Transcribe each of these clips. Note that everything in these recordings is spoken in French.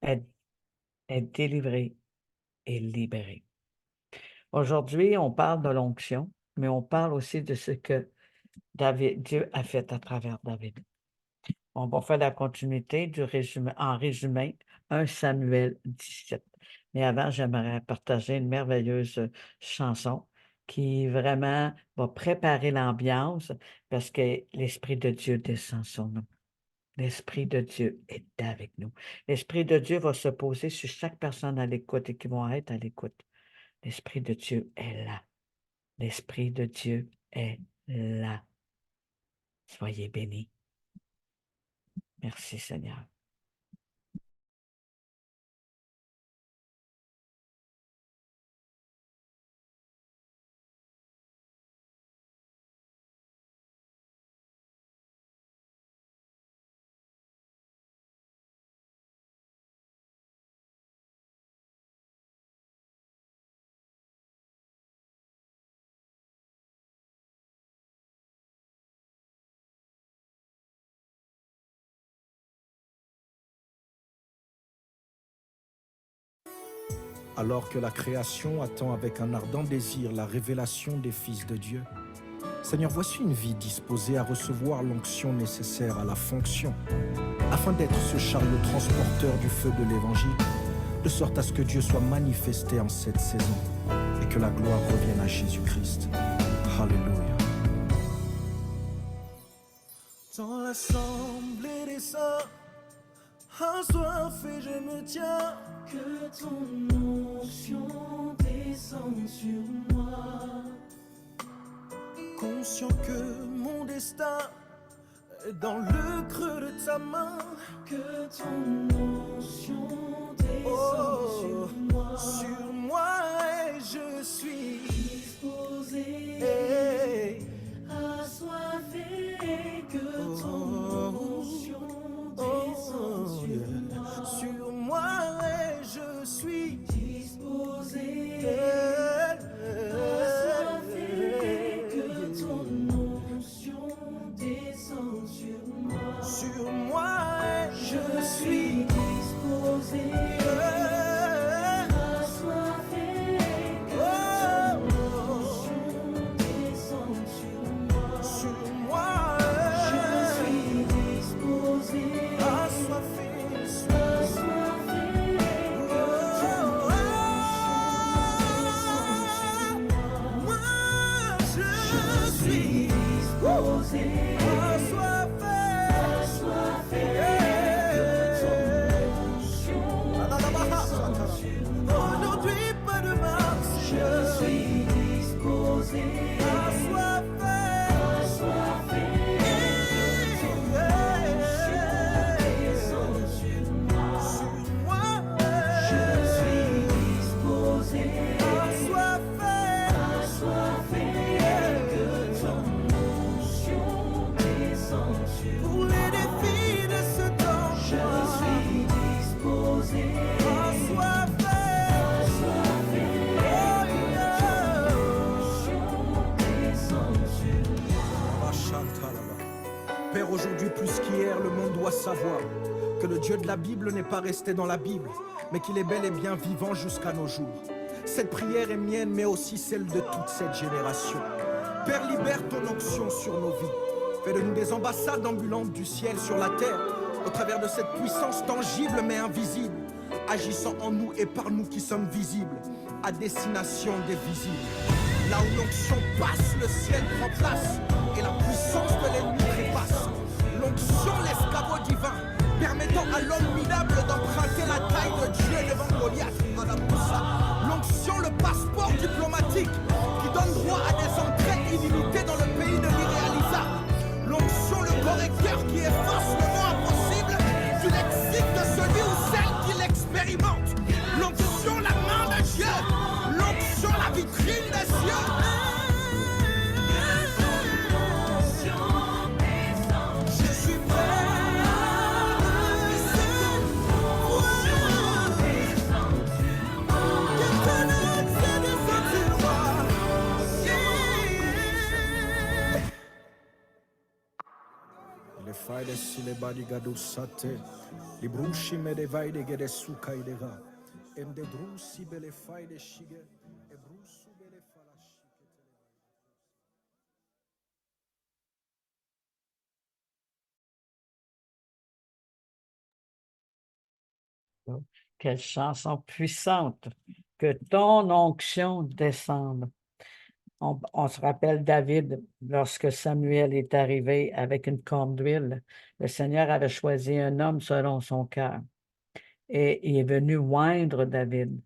être, être délivré et libéré. Aujourd'hui, on parle de l'onction, mais on parle aussi de ce que Dieu a fait à travers David. On va faire la continuité du résumé, en résumé, 1 Samuel 17. Mais avant, j'aimerais partager une merveilleuse chanson qui vraiment va préparer l'ambiance parce que l'Esprit de Dieu descend sur nous. L'Esprit de Dieu est avec nous. L'Esprit de Dieu va se poser sur chaque personne à l'écoute et qui vont être à l'écoute. L'Esprit de Dieu est là. L'Esprit de Dieu est là. Soyez bénis. Merci Seigneur. Alors que la création attend avec un ardent désir la révélation des fils de Dieu, Seigneur, voici une vie disposée à recevoir l'onction nécessaire à la fonction, afin d'être ce chariot transporteur du feu de l'Évangile, de sorte à ce que Dieu soit manifesté en cette saison et que la gloire revienne à Jésus-Christ. Alléluia. Dans l'assemblée des saints, assoiffé je me tiens. Que ton onction descende sur moi. Conscient que mon destin est dans le creux de ta main. Que ton onction descende sur moi. Sur moi et je suis disposé, assoiffé. Que ton onction descende sur moi. Sur moi et je suis disposé, assoiffé. Que ton onction descende sur moi. Sur moi et je suis disposé, assoiffé. Que ton onction descende sur moi. Sur moi je suis disposé, assoiffé. Aujourd'hui, pas demain, je suis disposé, assoiffé, assoiffé. Sur moi, je suis disposé, assoiffé, assoiffé. Que ton onction descende sur moi. Pour les défis de ce temps, je suis disposé, assoiffé, assoiffé. Que ton onction descende sur moi. Père, aujourd'hui plus qu'hier, le monde doit savoir que le Dieu de la Bible n'est pas resté dans la Bible, mais qu'il est bel et bien vivant jusqu'à nos jours. Cette prière est mienne, mais aussi celle de toute cette génération. Père, libère ton onction sur nos vies. Fais de nous des ambassades ambulantes du ciel sur la terre, au travers de cette puissance tangible mais invisible, agissant en nous et par nous qui sommes visibles, à destination des visibles. Là où l'onction passe, le ciel prend place, et la puissance de l'ennemi trépasse. L'onction, l'escabeau divin, permettant à l'homme minable d'emprunter la taille de Dieu devant Goliath. L'onction, le passeport diplomatique, qui donne droit à des entrées illimitées dans le pays de l'irréalisable. L'onction, le correcteur qui efface le mot impossible du lexique de celui ou celle qui l'expérimente. L'onction, la main de Dieu. L'onction, la vitrine des cieux. Je suis prêt. si le badigado sate, li brushi me de vai de gede suka idega, em de drusi bele fai de shige, e brusu bele falashi. Quelle chanson puissante! Que ton onction descende. On se rappelle David, lorsque Samuel est arrivé avec une corne d'huile, le Seigneur avait choisi un homme selon son cœur et il est venu oindre David.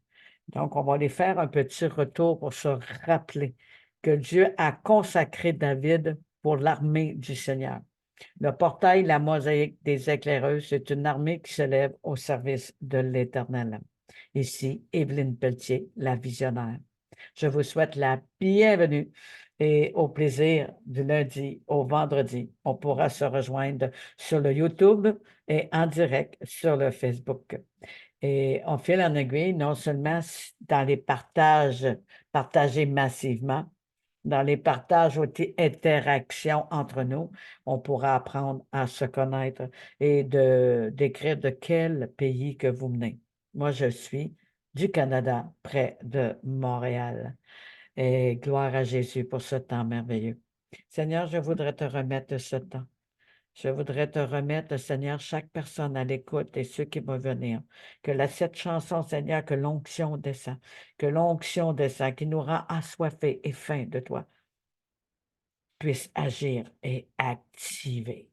Donc, on va aller faire un petit retour pour se rappeler que Dieu a consacré David pour l'armée du Seigneur. Le portail, la mosaïque des éclaireuses, c'est une armée qui se lève au service de l'Éternel. Ici, Évelyne Pelletier, la visionnaire. Je vous souhaite la bienvenue et au plaisir du lundi au vendredi. On pourra se rejoindre sur le YouTube et en direct sur le Facebook. Et on file en aiguille, non seulement dans les partages, partagés massivement, dans les partages ou interactions entre nous, on pourra apprendre à se connaître et d'écrire de quel pays que vous venez. Moi, je suis du Canada, près de Montréal. Et gloire à Jésus pour ce temps merveilleux. Seigneur, je voudrais te remettre ce temps. Je voudrais te remettre, Seigneur, chaque personne à l'écoute et ceux qui vont venir. Que cette chanson, Seigneur, que l'onction descend, qui nous rend assoiffés et faim de toi, puisse agir et activer.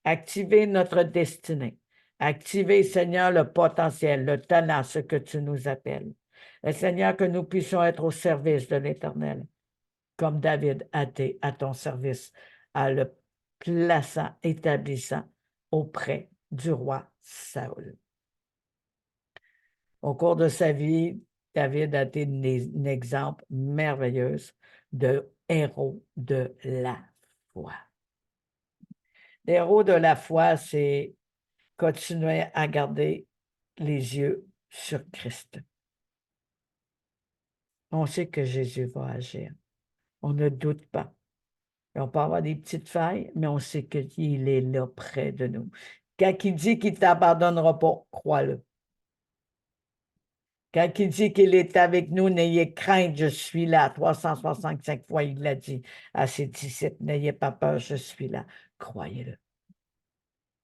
Activer notre destinée. Activer, Seigneur, le potentiel, le talent, ce que tu nous appelles. Et Seigneur, que nous puissions être au service de l'Éternel, comme David a été à ton service, à le plaçant, établissant auprès du roi Saül. Au cours de sa vie, David a été un exemple merveilleux de héros de la foi. L'héros de la foi, c'est continuer à garder les yeux sur Christ. On sait que Jésus va agir. On ne doute pas. Et on peut avoir des petites failles, mais on sait qu'il est là près de nous. Quand il dit qu'il ne t'abandonnera pas, crois-le. Quand il dit qu'il est avec nous, n'ayez crainte, je suis là. 365 fois, il l'a dit à ses disciples, n'ayez pas peur, je suis là. Croyez-le.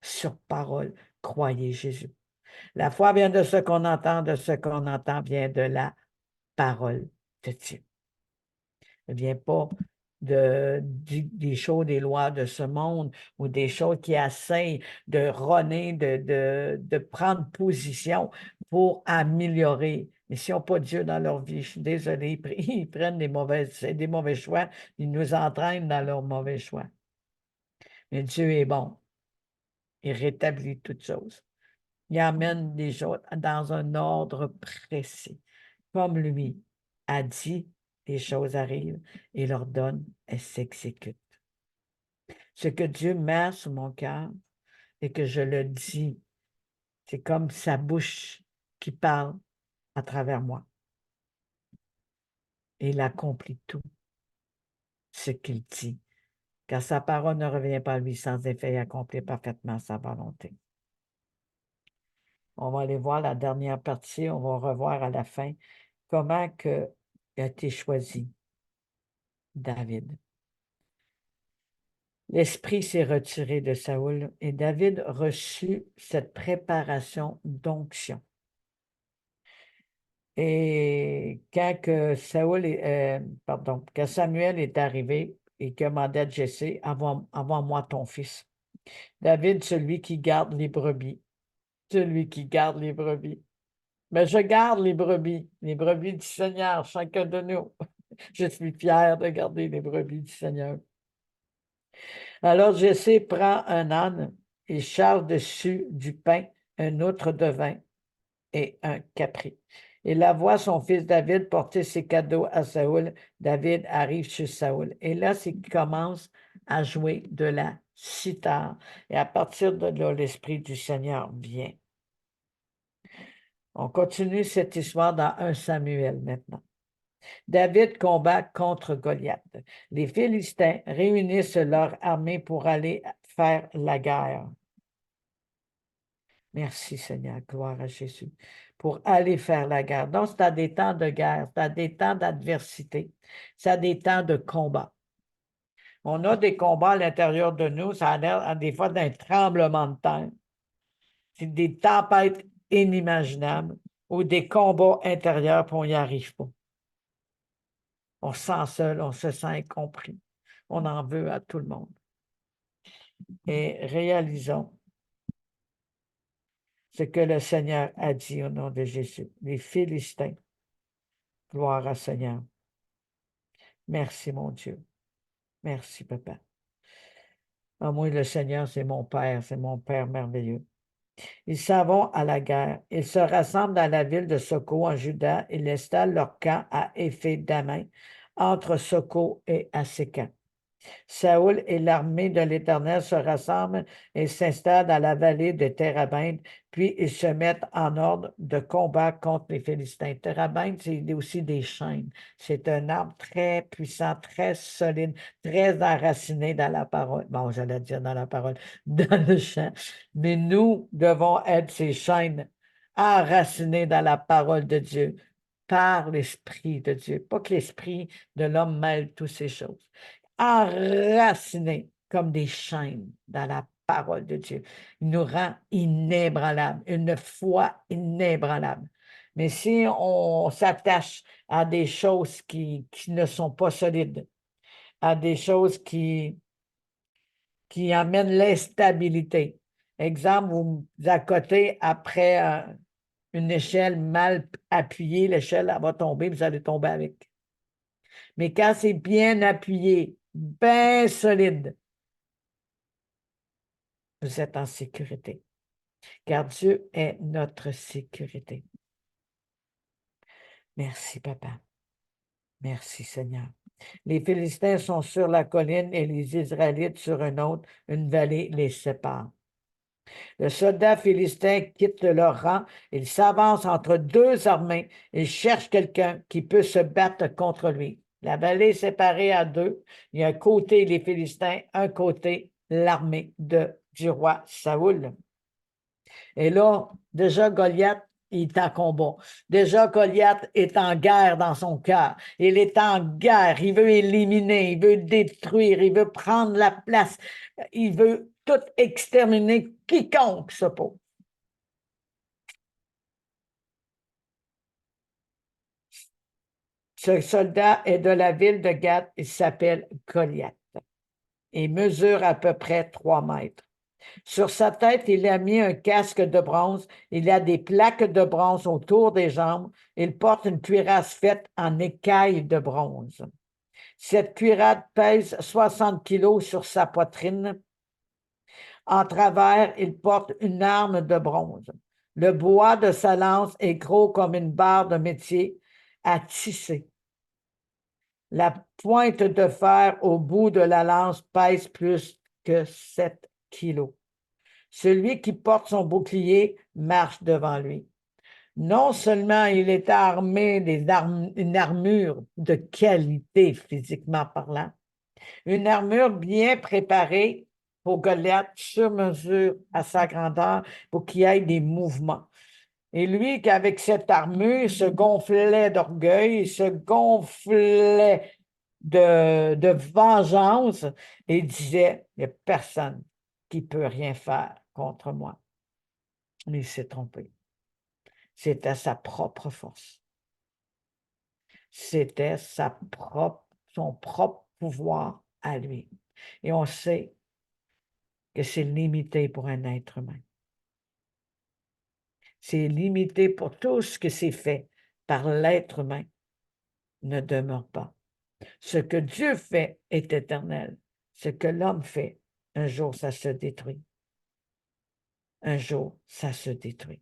Sur parole, croyez Jésus. La foi vient de ce qu'on entend vient de la parole de Dieu. Elle ne vient pas des choses, des lois de ce monde ou des choses qui essayent de rôner, de prendre position pour améliorer. Mais s'ils n'ont pas Dieu dans leur vie, je suis désolé, ils prennent des mauvais choix, ils nous entraînent dans leurs mauvais choix. Mais Dieu est bon. Il rétablit toutes choses. Il amène les choses dans un ordre précis. Comme lui a dit, les choses arrivent, il ordonne, elles s'exécutent. Ce que Dieu met sur mon cœur et que je le dis, c'est comme sa bouche qui parle à travers moi. Et il accomplit tout ce qu'il dit, car sa parole ne revient pas à lui sans effet et accomplit parfaitement sa volonté. On va aller voir la dernière partie, on va revoir à la fin comment que a été choisi David. L'esprit s'est retiré de Saül et David reçut cette préparation d'onction. Et quand Samuel est arrivé, il commandait à Jessé, envoie-moi ton fils. David, celui qui garde les brebis. Celui qui garde les brebis. Mais je garde les brebis du Seigneur, chacun de nous. Je suis fier de garder les brebis du Seigneur. Alors Jessé prend un âne et charge dessus du pain, un outre de vin et un capri. Il la voit son fils David porter ses cadeaux à Saül. David arrive chez Saül. Et là, c'est qu'il commence à jouer de la cithare. Et à partir de là, l'Esprit du Seigneur vient. On continue cette histoire dans 1 Samuel maintenant. David combat contre Goliath. Les Philistins réunissent leur armée pour aller faire la guerre. Merci Seigneur, gloire à Jésus, pour aller faire la guerre. Donc, c'est à des temps de guerre, c'est à des temps d'adversité, c'est à des temps de combat. On a des combats à l'intérieur de nous, ça a l'air des fois d'un tremblement de terre. C'est des tempêtes inimaginables ou des combats intérieurs, puis on n'y arrive pas. On se sent seul, on se sent incompris. On en veut à tout le monde. Et réalisons ce que le Seigneur a dit au nom de Jésus. Les Philistins, gloire à Seigneur. Merci, mon Dieu. Merci, Papa. Ah, moi, le Seigneur, c'est mon Père merveilleux. Ils s'en vont à la guerre. Ils se rassemblent dans la ville de Soko en Juda. Ils installent leur camp à Éphé-Damin, entre Soko et Aséka. Saoul et l'armée de l'Éternel se rassemblent et s'installent dans la vallée de Térabinthe, puis ils se mettent en ordre de combat contre les Philistins. Térabinthe, c'est aussi des chaînes. C'est un arbre très puissant, très solide, très enraciné dans la parole. Bon, j'allais dire dans la parole, dans le champ. Mais nous devons être ces chaînes enracinées dans la parole de Dieu par l'Esprit de Dieu. Pas que l'Esprit de l'homme mêle toutes ces choses. Enracinés comme des chaînes dans la parole de Dieu. Il nous rend inébranlables, une foi inébranlable. Mais si on s'attache à des choses qui ne sont pas solides, à des choses qui amènent l'instabilité. Exemple, vous accotez après une échelle mal appuyée, l'échelle elle va tomber, vous allez tomber avec. Mais quand c'est bien appuyé, bien solide, vous êtes en sécurité, car Dieu est notre sécurité. Merci, Papa. Merci, Seigneur. Les Philistins sont sur la colline et les Israélites sur une vallée les sépare. Le soldat philistin quitte leur rang, il s'avance entre deux armées et cherche quelqu'un qui peut se battre contre lui. La vallée est séparée à deux. Il y a un côté les Philistins, un côté l'armée du roi Saoul. Et là, déjà Goliath, il est en combat. Déjà, Goliath est en guerre dans son cœur. Il est en guerre. Il veut éliminer, il veut détruire, il veut prendre la place. Il veut tout exterminer quiconque s'oppose. Ce soldat est de la ville de Gath. Il s'appelle Goliath. Il mesure à peu près 3 mètres. Sur sa tête, il a mis un casque de bronze. Il a des plaques de bronze autour des jambes. Il porte une cuirasse faite en écailles de bronze. Cette cuirasse pèse 60 kilos sur sa poitrine. En travers, il porte une arme de bronze. Le bois de sa lance est gros comme une barre de métier à tisser. La pointe de fer au bout de la lance pèse plus que 7 kilos. Celui qui porte son bouclier marche devant lui. Non seulement il est armé d'une armure de qualité physiquement parlant, une armure bien préparée pour Goliath sur mesure à sa grandeur pour qu'il y ait des mouvements. Et lui, qu'avec cette armure, il se gonflait d'orgueil, il se gonflait de vengeance et disait, il n'y a personne qui peut rien faire contre moi. Mais il s'est trompé. C'était sa propre force. C'était son propre pouvoir à lui. Et on sait que c'est limité pour un être humain. C'est limité pour tout ce que c'est fait par l'être humain ne demeure pas. Ce que Dieu fait est éternel. Ce que l'homme fait, un jour, ça se détruit. Un jour, ça se détruit.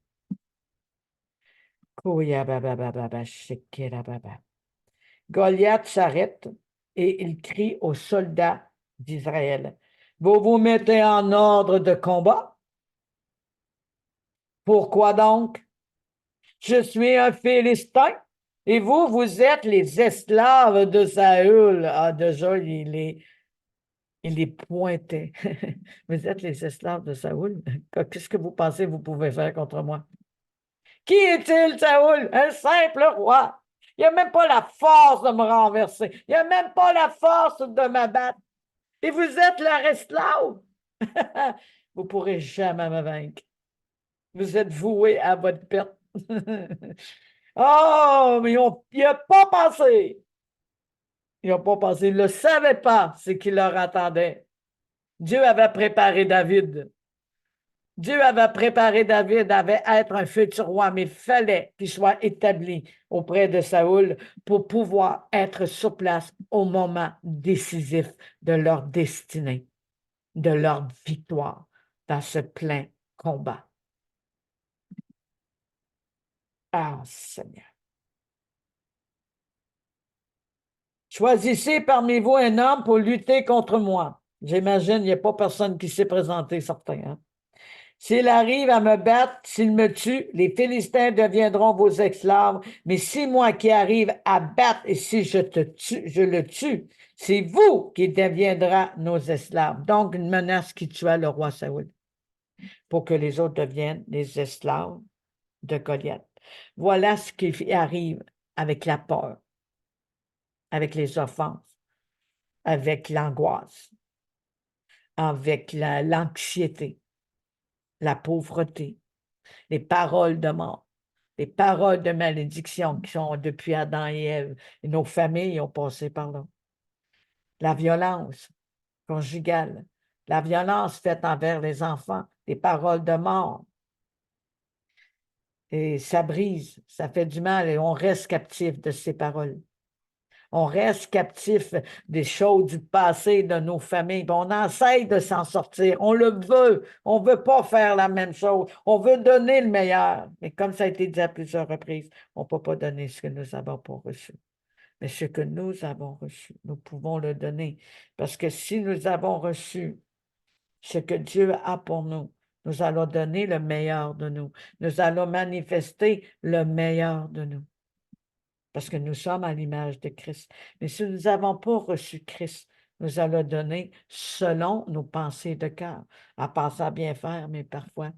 Goliath s'arrête et il crie aux soldats d'Israël. Vous vous mettez en ordre de combat? Pourquoi donc? Je suis un Philistin et vous êtes les esclaves de Saül. Ah, déjà, il est Il les pointait. Vous êtes les esclaves de Saoul. Qu'est-ce que vous pensez que vous pouvez faire contre moi? Qui est-il, Saoul? Un simple roi. Il n'a même pas la force de me renverser. Il n'a même pas la force de m'abattre. Et vous êtes leur esclave. Vous ne pourrez jamais me vaincre. Vous êtes voués à votre perte. Oh, mais il n'a pas pensé. Ils n'ont pas pensé. Ils ne le savaient pas ce qui leur attendait. Dieu avait préparé David. Dieu avait préparé David, avait être un futur roi, mais il fallait qu'il soit établi auprès de Saoul pour pouvoir être sur place au moment décisif de leur destinée, de leur victoire dans ce plein combat. Ah, Seigneur. Choisissez parmi vous un homme pour lutter contre moi. J'imagine, il n'y a pas personne qui s'est présenté, certain. Hein? S'il arrive à me battre, s'il me tue, les Philistins deviendront vos esclaves. Mais si moi qui arrive à battre et si je le tue, c'est vous qui deviendra nos esclaves. Donc, une menace qui tua le roi Saoul pour que les autres deviennent les esclaves de Goliath. Voilà ce qui arrive avec la peur, avec les offenses, avec l'angoisse, avec l'anxiété, la pauvreté, les paroles de mort, les paroles de malédiction qui sont depuis Adam et Ève. Et nos familles ont passé par là. La violence conjugale, la violence faite envers les enfants, les paroles de mort. Et ça brise, ça fait du mal et on reste captif de ces paroles. On reste captif des choses du passé de nos familles. On essaye de s'en sortir. On le veut. On ne veut pas faire la même chose. On veut donner le meilleur. Mais comme ça a été dit à plusieurs reprises, on ne peut pas donner ce que nous n'avons pas reçu. Mais ce que nous avons reçu, nous pouvons le donner. Parce que si nous avons reçu ce que Dieu a pour nous, nous allons donner le meilleur de nous. Nous allons manifester le meilleur de nous. Parce que nous sommes à l'image de Christ. Mais si nous n'avons pas reçu Christ, nous allons donner selon nos pensées de cœur, à penser à bien faire, mais parfois,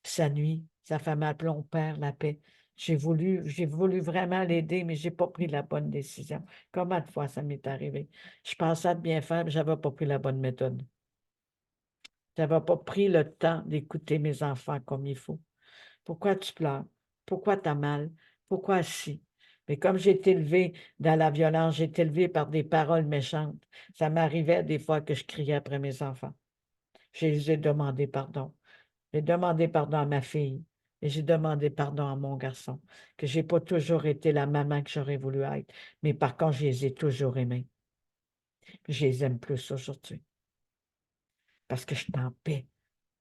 ça nuit, ça fait mal, puis on perd la paix. J'ai voulu vraiment l'aider, mais je n'ai pas pris la bonne décision. Combien de fois ça m'est arrivé? Je pensais à bien faire, mais je n'avais pas pris la bonne méthode. Je n'avais pas pris le temps d'écouter mes enfants comme il faut. Pourquoi tu pleures? Pourquoi tu as mal? Pourquoi si? Mais comme j'ai été élevée dans la violence, j'ai été élevée par des paroles méchantes. Ça m'arrivait des fois que je criais après mes enfants. J'ai demandé pardon. J'ai demandé pardon à ma fille et j'ai demandé pardon à mon garçon, que je n'ai pas toujours été la maman que j'aurais voulu être, mais par contre, je les ai toujours aimés. Je les aime plus aujourd'hui parce que je suis en paix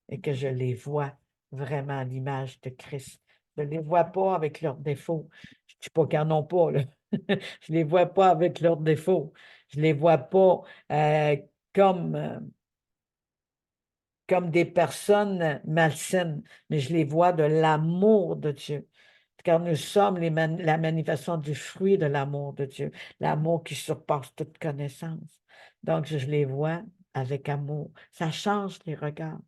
et que je les vois vraiment à l'image de Christ. Je ne les vois pas avec leurs défauts. Je ne dis pas qu'ils n'en ont pas, là. Je ne les vois pas avec leurs défauts. Je ne les vois pas comme, comme des personnes malsaines, mais je les vois de l'amour de Dieu. Car nous sommes la manifestation du fruit de l'amour de Dieu, l'amour qui surpasse toute connaissance. Donc, je les vois avec amour. Ça change les regards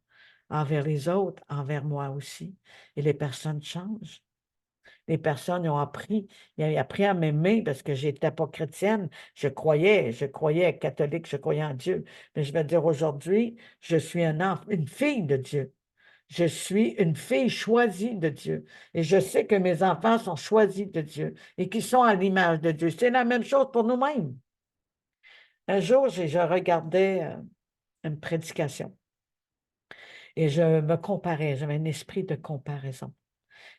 envers les autres, envers moi aussi. Et les personnes changent. Les personnes ont appris, ils ont appris à m'aimer parce que je n'étais pas chrétienne. Je croyais catholique, je croyais en Dieu. Mais je vais dire aujourd'hui, je suis une fille de Dieu. Je suis une fille choisie de Dieu. Et je sais que mes enfants sont choisis de Dieu et qui sont à l'image de Dieu. C'est la même chose pour nous-mêmes. Un jour, je regardais une prédication et je me comparais. J'avais un esprit de comparaison.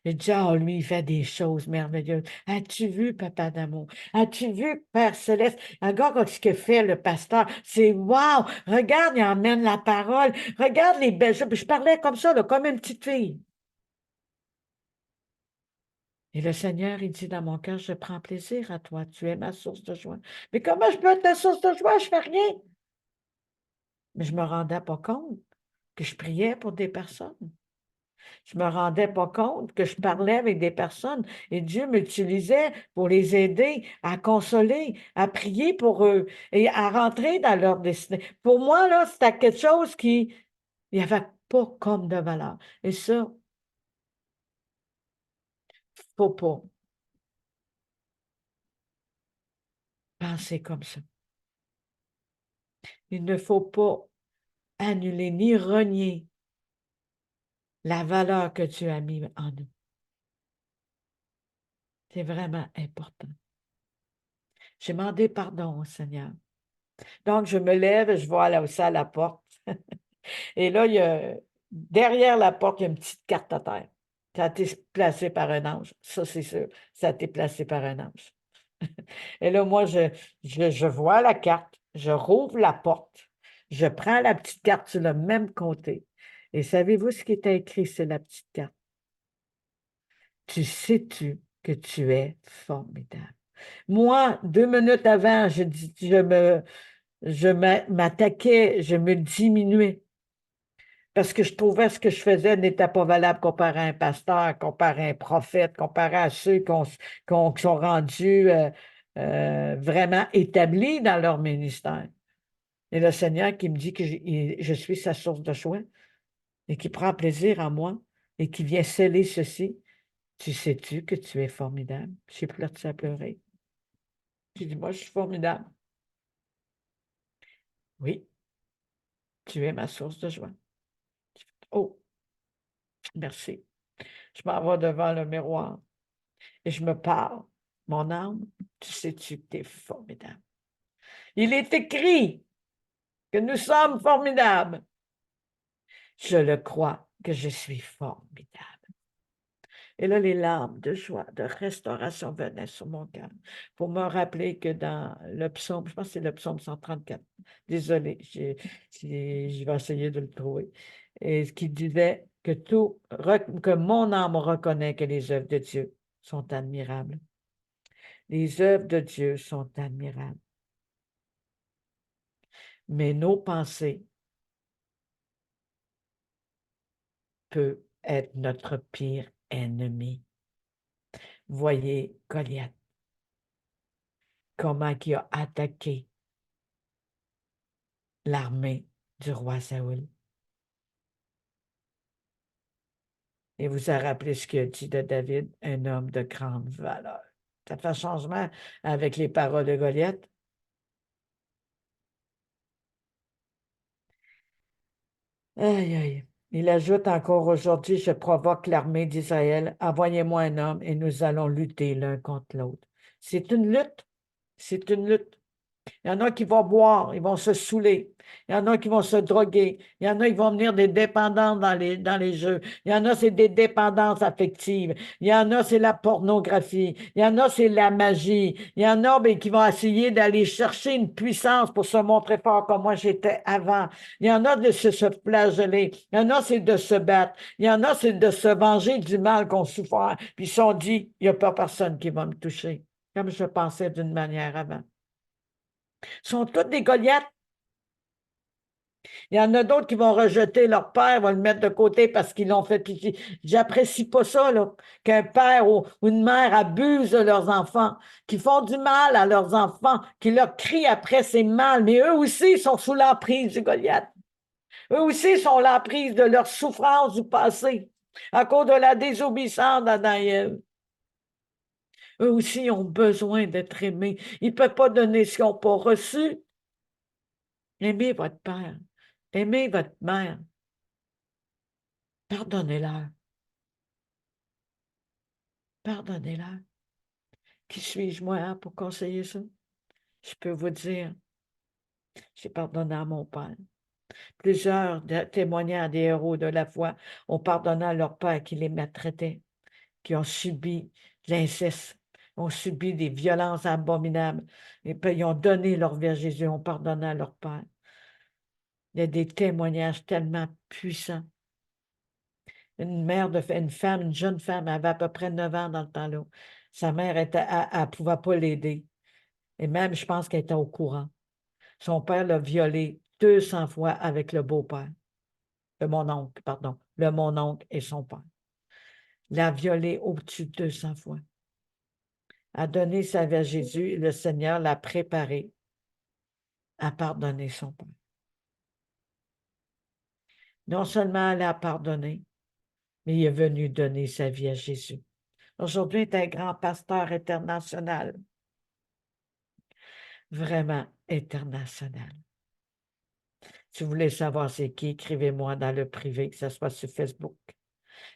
J'ai dit, oh, lui, il fait des choses merveilleuses. As-tu vu, Papa d'amour? As-tu vu, Père Céleste? Regarde ce que fait le pasteur. C'est wow! Regarde, il emmène la parole. Regarde les belles choses. Puis je parlais comme ça, là, comme une petite fille. Et le Seigneur, il dit dans mon cœur, je prends plaisir à toi. Tu es ma source de joie. Mais comment je peux être ta source de joie? Je ne fais rien. Mais je ne me rendais pas compte que je priais pour des personnes. Je me rendais pas compte que je parlais avec des personnes et Dieu m'utilisait pour les aider à consoler, à prier pour eux et à rentrer dans leur destinée. Pour moi, là, c'était quelque chose qui, il n'y avait pas comme de valeur. Et ça, faut pas penser comme ça. Il ne faut pas annuler ni renier la valeur que tu as mis en nous. C'est vraiment important. J'ai demandé pardon au Seigneur. Donc, je me lève, je vois là aussi à la porte. Et là, derrière la porte, il y a une petite carte à terre. Ça a été placé par un ange. Ça, c'est sûr. Ça a été placé par un ange. Et là, moi, je vois la carte, je rouvre la porte, je prends la petite carte sur le même côté. Et savez-vous ce qui était écrit sur la petite carte? Tu sais-tu que tu es formidable? Moi, 2 minutes avant, m'attaquais, je me diminuais parce que je trouvais ce que je faisais n'était pas valable comparé à un pasteur, comparé à un prophète, comparé à ceux qui sont rendus vraiment établis dans leur ministère. Et le Seigneur qui me dit que je suis sa source de choix et qui prend plaisir en moi et qui vient sceller ceci. Tu sais-tu que tu es formidable? J'ai pleuré à pleurer. J'ai dit, moi, je suis formidable. Oui, tu es ma source de joie. Oh, merci. Je m'en vais devant le miroir et je me parle. Mon âme, tu sais-tu que tu es formidable. Il est écrit que nous sommes formidables. Je le crois que je suis formidable. Et là, les larmes de joie, de restauration venaient sur mon cœur pour me rappeler que dans le psaume, je pense que c'est le psaume 134, désolé, je vais essayer de le trouver, et ce qui disait que mon âme reconnaît que les œuvres de Dieu sont admirables. Les œuvres de Dieu sont admirables. Mais nos pensées peuvent être notre pire ennemi. Voyez Goliath, comment il a attaqué l'armée du roi Saoul. Et vous avez rappelé ce qu'il a dit de David, un homme de grande valeur. Ça fait changement avec les paroles de Goliath. Aïe, aïe. Il ajoute encore aujourd'hui, je provoque l'armée d'Israël, envoyez-moi un homme et nous allons lutter l'un contre l'autre. C'est une lutte. C'est une lutte. Il y en a qui vont boire, ils vont se saouler. Il y en a qui vont se droguer. Il y en a qui vont venir des dépendances dans les jeux. Il y en a, c'est des dépendances affectives. Il y en a, c'est la pornographie. Il y en a, c'est la magie. Il y en a qui vont essayer d'aller chercher une puissance pour se montrer fort comme moi j'étais avant. Il y en a de se flageller. Il y en a, c'est de se battre. Il y en a, c'est de se venger du mal qu'on souffre. Puis ils se sont dit, il n'y a pas personne qui va me toucher. Comme je pensais d'une manière avant. Sont tous des Goliaths. Il y en a d'autres qui vont rejeter leur père, vont le mettre de côté parce qu'ils l'ont fait pitié. J'apprécie pas ça, là, qu'un père ou une mère abuse de leurs enfants, qui font du mal à leurs enfants, qui leur crient après c'est mal, mais eux aussi sont sous l'emprise du Goliath. Eux aussi sont l'emprise de leur souffrance du passé, à cause de la désobéissance d'Adam et Ève. Eux aussi ont besoin d'être aimés. Ils ne peuvent pas donner ce qu'ils n'ont pas reçu. Aimez votre père. Aimez votre mère. Pardonnez-leur. Pardonnez-leur. Qui suis-je, moi, pour conseiller ça? Je peux vous dire, j'ai pardonné à mon père. Plusieurs témoignages des héros de la foi ont pardonné à leur père qui les maltraitait, qui ont subi l'inceste, ont subi des violences abominables, et puis ils ont donné leur vie à Jésus, ont pardonné à leur père. Il y a des témoignages tellement puissants. Une femme, une jeune femme, elle avait à peu près 9 ans dans le temps-là. Sa mère, elle ne pouvait pas l'aider. Et même, je pense qu'elle était au courant. Son père l'a violée 200 fois avec le beau-père. Mon oncle, pardon. le mononcle et son père. L'a violé au-dessus de 200 fois. A donné sa vie à Jésus et le Seigneur l'a préparé à pardonner son père. Non seulement elle a pardonné, mais il est venu donner sa vie à Jésus. Aujourd'hui, il est un grand pasteur international. Vraiment international. Si vous voulez savoir c'est qui, écrivez-moi dans le privé, que ce soit sur Facebook,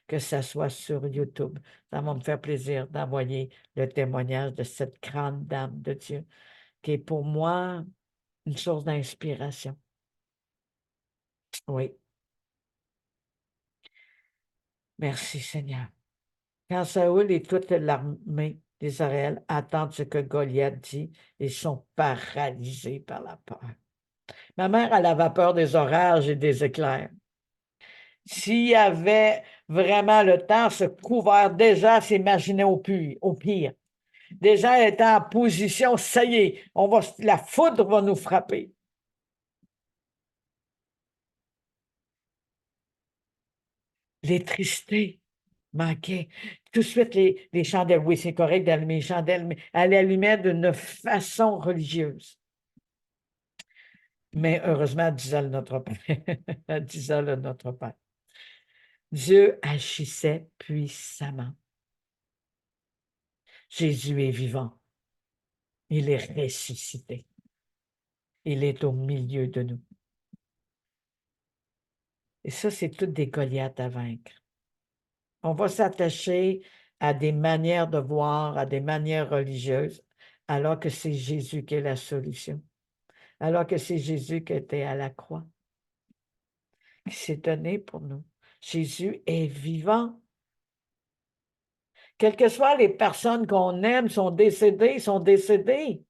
que ce soit sur YouTube. Ça va me faire plaisir d'envoyer le témoignage de cette grande dame de Dieu, qui est pour moi une source d'inspiration. Oui. Merci Seigneur. Quand Saoul et toute l'armée d'Israël attendent ce que Goliath dit, ils sont paralysés par la peur. Ma mère, elle avait peur des orages et des éclairs. S'il y avait vraiment le temps, se couvert déjà, s'imaginait au pire. Déjà, elle était en position, ça y est, la foudre va nous frapper. L'électricité manquait. Tout de suite, les chandelles, oui, c'est correct d'allumer les chandelles, mais elle allumait d'une façon religieuse. Mais heureusement, disait notre Père. Disait notre Père. Dieu agissait puissamment. Jésus est vivant. Il est ressuscité. Il est au milieu de nous. Et ça, c'est toutes des Goliaths à vaincre. On va s'attacher à des manières de voir, à des manières religieuses, alors que c'est Jésus qui est la solution. Alors que c'est Jésus qui était à la croix, qui s'est donné pour nous. Jésus est vivant. Quelles que soient les personnes qu'on aime, sont décédées, sont décédées.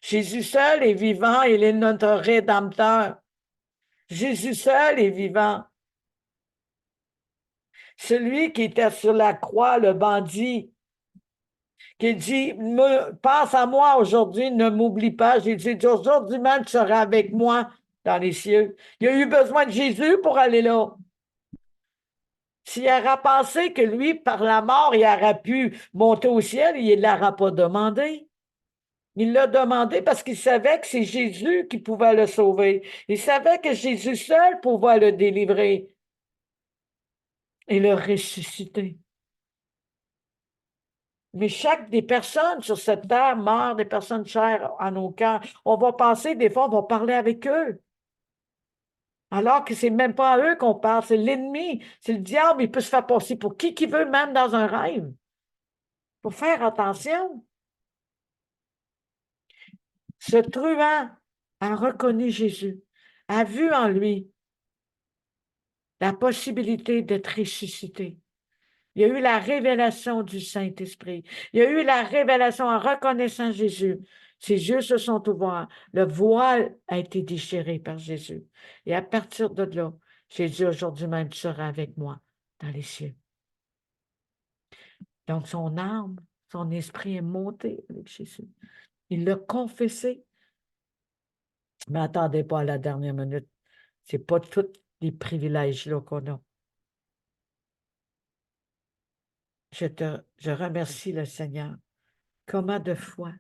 Jésus seul est vivant, il est notre Rédempteur. Jésus seul est vivant. Celui qui était sur la croix, le bandit, qui dit, pense à moi aujourd'hui, ne m'oublie pas. J'ai dit, aujourd'hui même, tu seras avec moi dans les cieux. Il a eu besoin de Jésus pour aller là. S'il aurait pensé que lui, par la mort, il aurait pu monter au ciel, il ne l'aura pas demandé. Il l'a demandé parce qu'il savait que c'est Jésus qui pouvait le sauver. Il savait que Jésus seul pouvait le délivrer et le ressusciter. Mais chaque des personnes sur cette terre meurt, des personnes chères à nos cœurs. On va penser, des fois, on va parler avec eux. Alors que c'est même pas à eux qu'on parle, c'est l'ennemi, c'est le diable, il peut se faire passer pour qui veut, même dans un rêve. Il faut faire attention. Ce truand a reconnu Jésus, a vu en lui la possibilité d'être ressuscité. Il y a eu la révélation du Saint-Esprit. Il y a eu la révélation en reconnaissant Jésus. Ses yeux se sont ouverts. Le voile a été déchiré par Jésus. Et à partir de là, Jésus, aujourd'hui même, tu seras avec moi dans les cieux. Donc, son âme, son esprit est monté avec Jésus. Il l'a confessé. Mais attendez pas à la dernière minute. Ce n'est pas tous les privilèges-là qu'on a. Je remercie le Seigneur. Comment de fois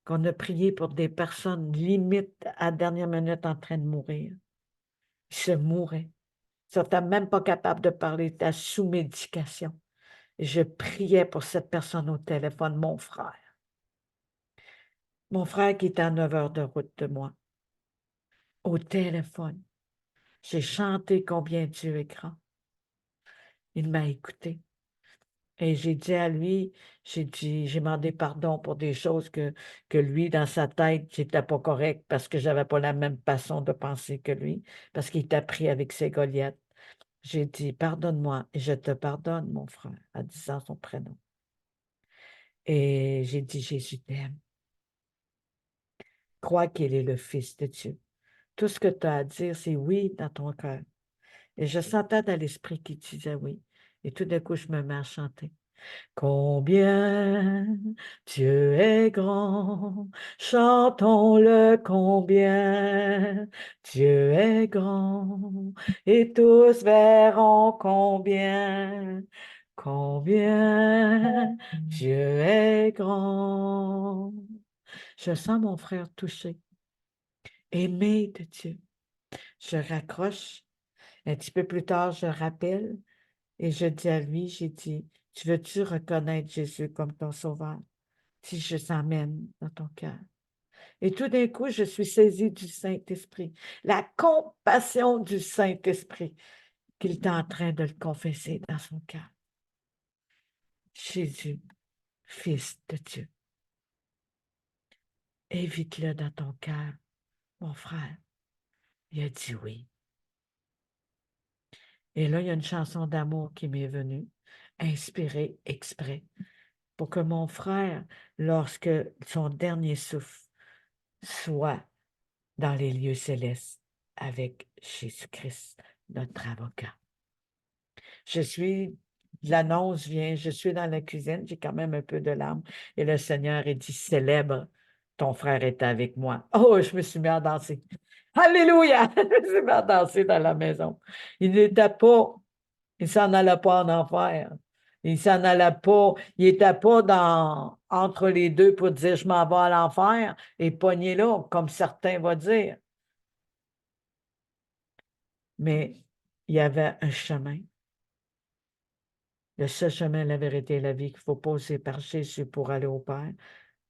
qu'on a prié pour des personnes limite à la dernière minute en train de mourir. Ils se mouraient. Ils n'étaient même pas capables de parler, ils étaient sous médication. Et je priais pour cette personne au téléphone, mon frère. Mon frère qui était à 9 heures de route de moi. Au téléphone. J'ai chanté combien Dieu est grand. Il m'a écouté. Et j'ai dit à lui, j'ai demandé pardon pour des choses que lui, dans sa tête, j'étais pas correct parce que j'avais pas la même façon de penser que lui, parce qu'il était pris avec ses Goliaths. J'ai dit, pardonne-moi, et je te pardonne, mon frère, en disant son prénom. Et j'ai dit, Jésus t'aime. Crois qu'il est le Fils de Dieu. Tout ce que tu as à dire, c'est oui dans ton cœur. Et je sentais dans l'esprit qui disait oui. Et tout d'un coup, je me mets à chanter. Combien Dieu est grand, chantons-le combien Dieu est grand, et tous verront combien Dieu est grand. Je sens mon frère touché, aimé de Dieu. Je raccroche. Un petit peu plus tard, je rappelle et je dis à lui, j'ai dit, tu veux-tu reconnaître Jésus comme ton sauveur? Si je t'emmène dans ton cœur. Et tout d'un coup, je suis saisie du Saint-Esprit, la compassion du Saint-Esprit, qu'il est en train de le confesser dans son cœur. Jésus, Fils de Dieu, invite-le dans ton cœur, mon frère. Il a dit oui. Et là, il y a une chanson d'amour qui m'est venue, inspirée exprès, pour que mon frère, lorsque son dernier souffle, soit dans les lieux célestes avec Jésus-Christ, notre avocat. L'annonce vient, je suis dans la cuisine, j'ai quand même un peu de larmes, et le Seigneur a dit, célèbre, ton frère est avec moi. Oh, je me suis mis à danser. Alléluia! Je me suis mis à danser dans la maison. Il ne s'en allait pas en enfer. Il s'en allait pas, il n'était pas entre les deux pour dire, je m'en vais à l'enfer et pogner là, comme certains vont dire. Mais il y avait un chemin. Le seul chemin, la vérité et la vie qu'il faut passer par Jésus pour aller au Père,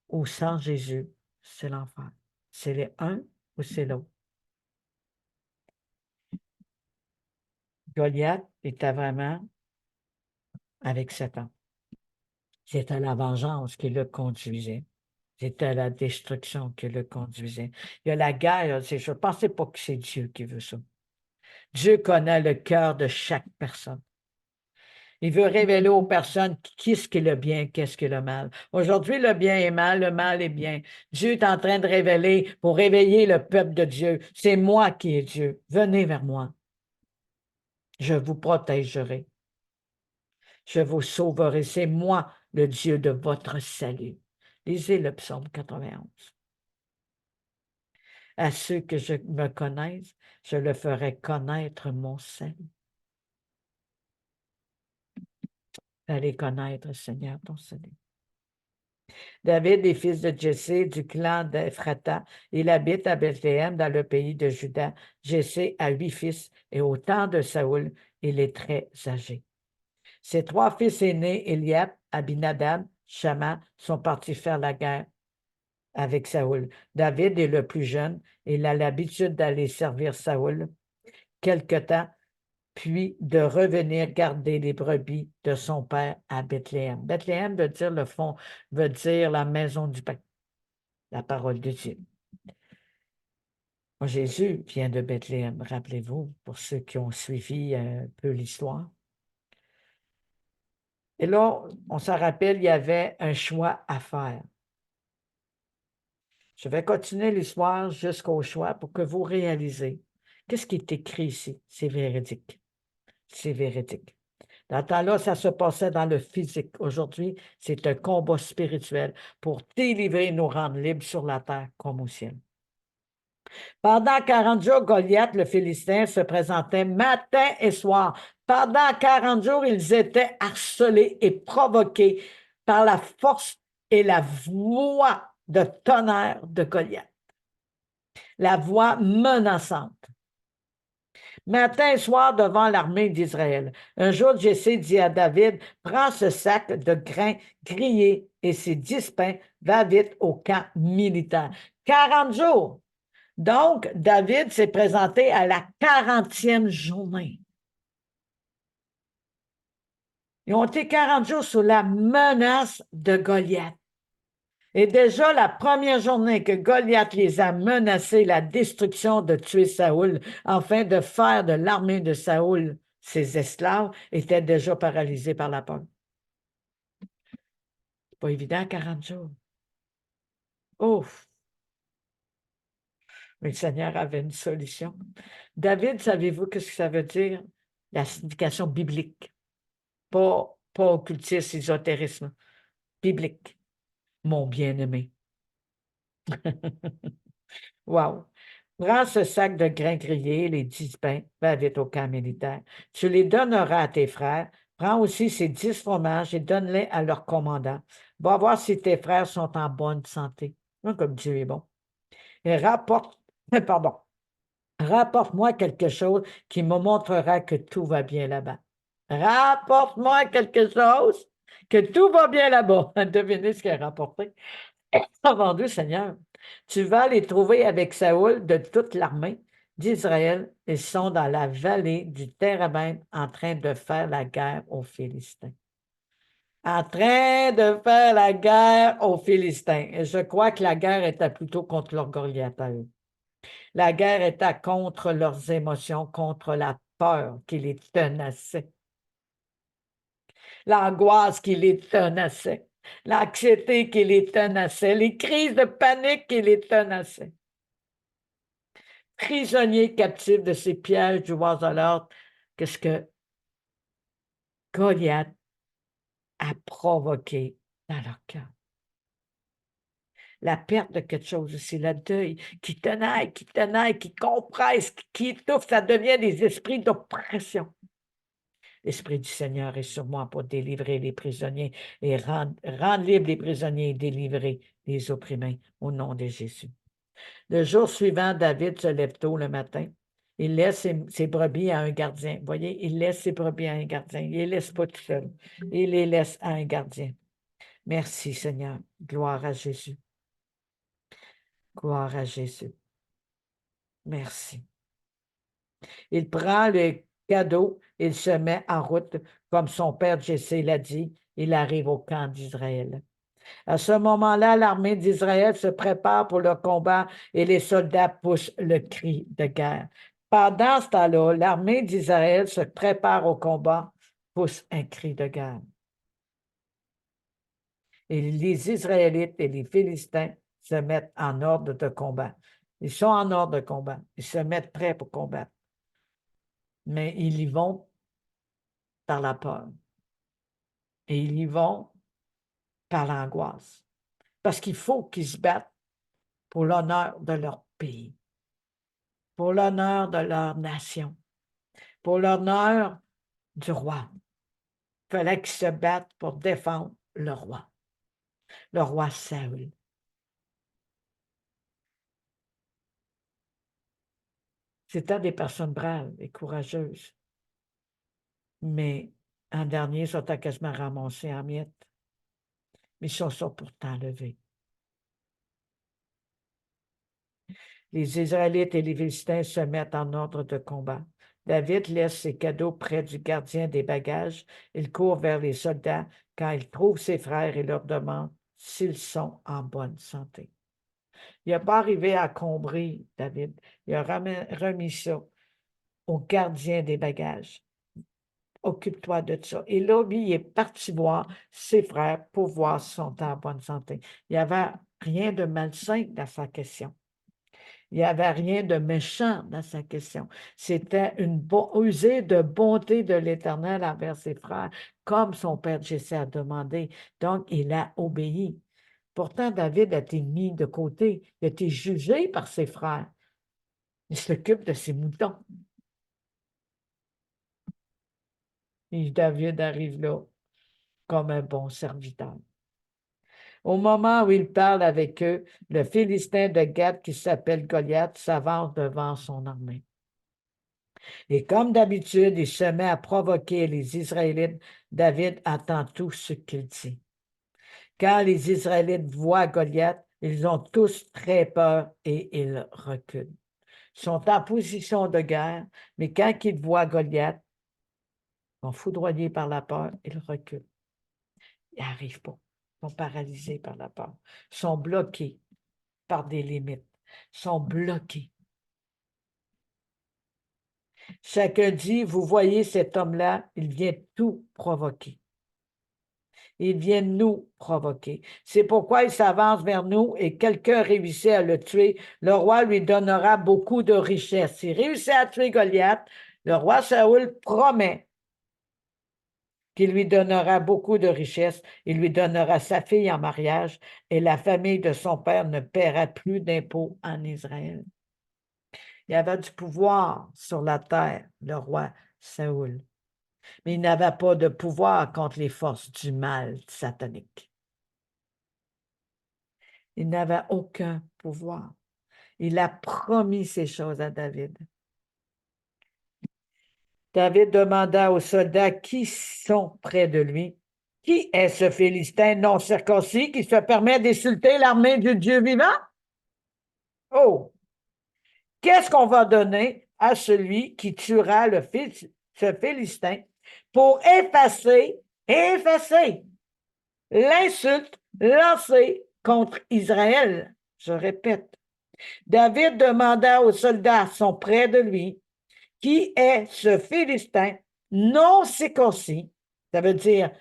ou sans Jésus, c'est l'enfer. C'est les un ou c'est l'autre. Goliath était vraiment avec Satan. C'était la vengeance qui le conduisait. C'était la destruction qui le conduisait. Il y a la guerre, je ne pensais pas que c'est Dieu qui veut ça. Dieu connaît le cœur de chaque personne. Il veut révéler aux personnes qu'est-ce qui est le bien, qu'est-ce qui est le mal. Aujourd'hui, le bien est mal, le mal est bien. Dieu est en train de révéler pour réveiller le peuple de Dieu. C'est moi qui est Dieu. Venez vers moi. Je vous protégerai. Je vous sauverai. C'est moi, le Dieu de votre salut. Lisez le psaume 91. À ceux que je me connaissent, je le ferai connaître mon salut. Allez connaître, Seigneur, ton salut. David est fils de Jessé du clan d'Ephrata. Il habite à Bethléem dans le pays de Juda. Jessé a 8 fils et au temps de Saoul, il est très âgé. Ses 3 fils aînés, Eliab, Abinadab, Shama, sont partis faire la guerre avec Saoul. David est le plus jeune. Il a l'habitude d'aller servir Saoul quelque temps, puis de revenir garder les brebis de son père à Bethléem. Bethléem veut dire le fond, veut dire la maison du pain, la parole de Dieu. Jésus vient de Bethléem, rappelez-vous, pour ceux qui ont suivi un peu l'histoire. Et là, on s'en rappelle, il y avait un choix à faire. Je vais continuer l'histoire jusqu'au choix pour que vous réalisez. Qu'est-ce qui est écrit ici? C'est véridique. C'est véridique. Dans ce temps-là, ça se passait dans le physique. Aujourd'hui, c'est un combat spirituel pour délivrer, nous rendre libres sur la terre comme au ciel. Pendant 40 jours, Goliath, le Philistin, se présentait matin et soir. Pendant 40 jours, ils étaient harcelés et provoqués par la force et la voix de tonnerre de Goliath. La voix menaçante. Matin et soir devant l'armée d'Israël. Un jour, Jessé dit à David, prends ce sac de grains grillés et ces 10 pains, va vite au camp militaire. 40 jours. Donc, David s'est présenté à la 40e journée. Ils ont été 40 jours sous la menace de Goliath. Et déjà, la première journée que Goliath les a menacés, la destruction de tuer Saoul, afin de faire de l'armée de Saoul ses esclaves, était déjà paralysée par la peur. C'est pas évident, 40 jours. Ouf! Mais le Seigneur avait une solution. David, savez-vous ce que ça veut dire? La signification biblique. Pas pas occultisme, ésotérisme, biblique, mon bien-aimé. Wow! Prends ce sac de grains grillés, les 10 pains, va vite au camp militaire. Tu les donneras à tes frères. Prends aussi ces 10 fromages et donne-les à leur commandant. Va voir si tes frères sont en bonne santé. Comme Dieu est bon. Et pardon, rapporte-moi quelque chose qui me montrera que tout va bien là-bas. Rapporte-moi quelque chose que tout va bien là-bas. Devinez ce qu'il a rapporté. Oh mon Dieu Seigneur, tu vas les trouver avec Saoul de toute l'armée d'Israël. Ils sont dans la vallée du Térébinthe en train de faire la guerre aux Philistins. En train de faire la guerre aux Philistins. Et je crois que la guerre était plutôt contre leur Goliath à eux. La guerre était contre leurs émotions, contre la peur qui les tenaçait, l'angoisse qui les tenaçait, l'anxiété qui les tenaçait, les crises de panique qui les tenaçaient. Prisonniers captifs de ces pièges du oiseleur, qu'est-ce que Goliath a provoqué dans leur cœur? La perte de quelque chose aussi, le deuil qui tenaille, qui compresse, qui étouffe, ça devient des esprits d'oppression. L'Esprit du Seigneur est sur moi pour délivrer les prisonniers et rendre libres les prisonniers et délivrer les opprimés au nom de Jésus. Le jour suivant, David se lève tôt le matin. Il laisse ses brebis à un gardien. Vous voyez, il laisse ses brebis à un gardien. Il ne les laisse pas tout seul. Il les laisse à un gardien. Merci Seigneur. Gloire à Jésus. Gloire à Jésus. Merci. Il prend le cadeau, il se met en route, comme son père Jessé l'a dit, il arrive au camp d'Israël. À ce moment-là, l'armée d'Israël se prépare pour le combat et les soldats poussent le cri de guerre. Pendant ce temps-là, l'armée d'Israël se prépare au combat, pousse un cri de guerre. Et les Israélites et les Philistins se mettent en ordre de combat. Ils sont en ordre de combat. Ils se mettent prêts pour combattre. Mais ils y vont par la peur. Et ils y vont par l'angoisse. Parce qu'il faut qu'ils se battent pour l'honneur de leur pays, pour l'honneur de leur nation, pour l'honneur du roi. Il fallait qu'ils se battent pour défendre le roi Saül. C'était des personnes braves et courageuses. Mais en dernier, ils sont quasiment ramassés en miettes. Mais ils se sont pourtant levés. Les Israélites et les Philistins se mettent en ordre de combat. David laisse ses cadeaux près du gardien des bagages. Il court vers les soldats quand il trouve ses frères et leur demande s'ils sont en bonne santé. Il n'a pas arrivé à combrer, David. Il a remis ça au gardien des bagages. Occupe-toi de ça. Et là, lui, il est parti voir ses frères pour voir s'ils sont en bonne santé. Il n'y avait rien de malsain dans sa question. Il n'y avait rien de méchant dans sa question. C'était une usée de bonté de l'Éternel envers ses frères, comme son père Jessé a demandé. Donc, il a obéi. Pourtant, David a été mis de côté. Il a été jugé par ses frères. Il s'occupe de ses moutons. Et David arrive là comme un bon serviteur. Au moment où il parle avec eux, le Philistin de Gath, qui s'appelle Goliath, s'avance devant son armée. Et comme d'habitude, il se met à provoquer les Israélites. David attend tout ce qu'il dit. Quand les Israélites voient Goliath, ils ont tous très peur et ils reculent. Ils sont en position de guerre, mais quand ils voient Goliath, ils sont foudroyés par la peur, ils reculent. Ils n'arrivent pas. Ils sont paralysés par la peur. Ils sont bloqués par des limites. Ils sont bloqués. Chacun dit, vous voyez cet homme-là, il vient tout provoquer. Il vient nous provoquer. C'est pourquoi il s'avance vers nous et quelqu'un réussit à le tuer. Le roi lui donnera beaucoup de richesses. S'il réussit à tuer Goliath, le roi Saül promet qui lui donnera beaucoup de richesses. Il lui donnera sa fille en mariage et la famille de son père ne paiera plus d'impôts en Israël. Il avait du pouvoir sur la terre, le roi Saoul, mais il n'avait pas de pouvoir contre les forces du mal satanique. Il n'avait aucun pouvoir. Il a promis ces choses à David. David demanda aux soldats qui sont près de lui. Qui est ce Philistin non circoncis qui se permet d'insulter l'armée du Dieu vivant? Oh! Qu'est-ce qu'on va donner à celui qui tuera ce Philistin pour effacer l'insulte lancée contre Israël? Je répète, David demanda aux soldats qui sont près de lui, qui est ce Philistin non circoncis? Ça veut dire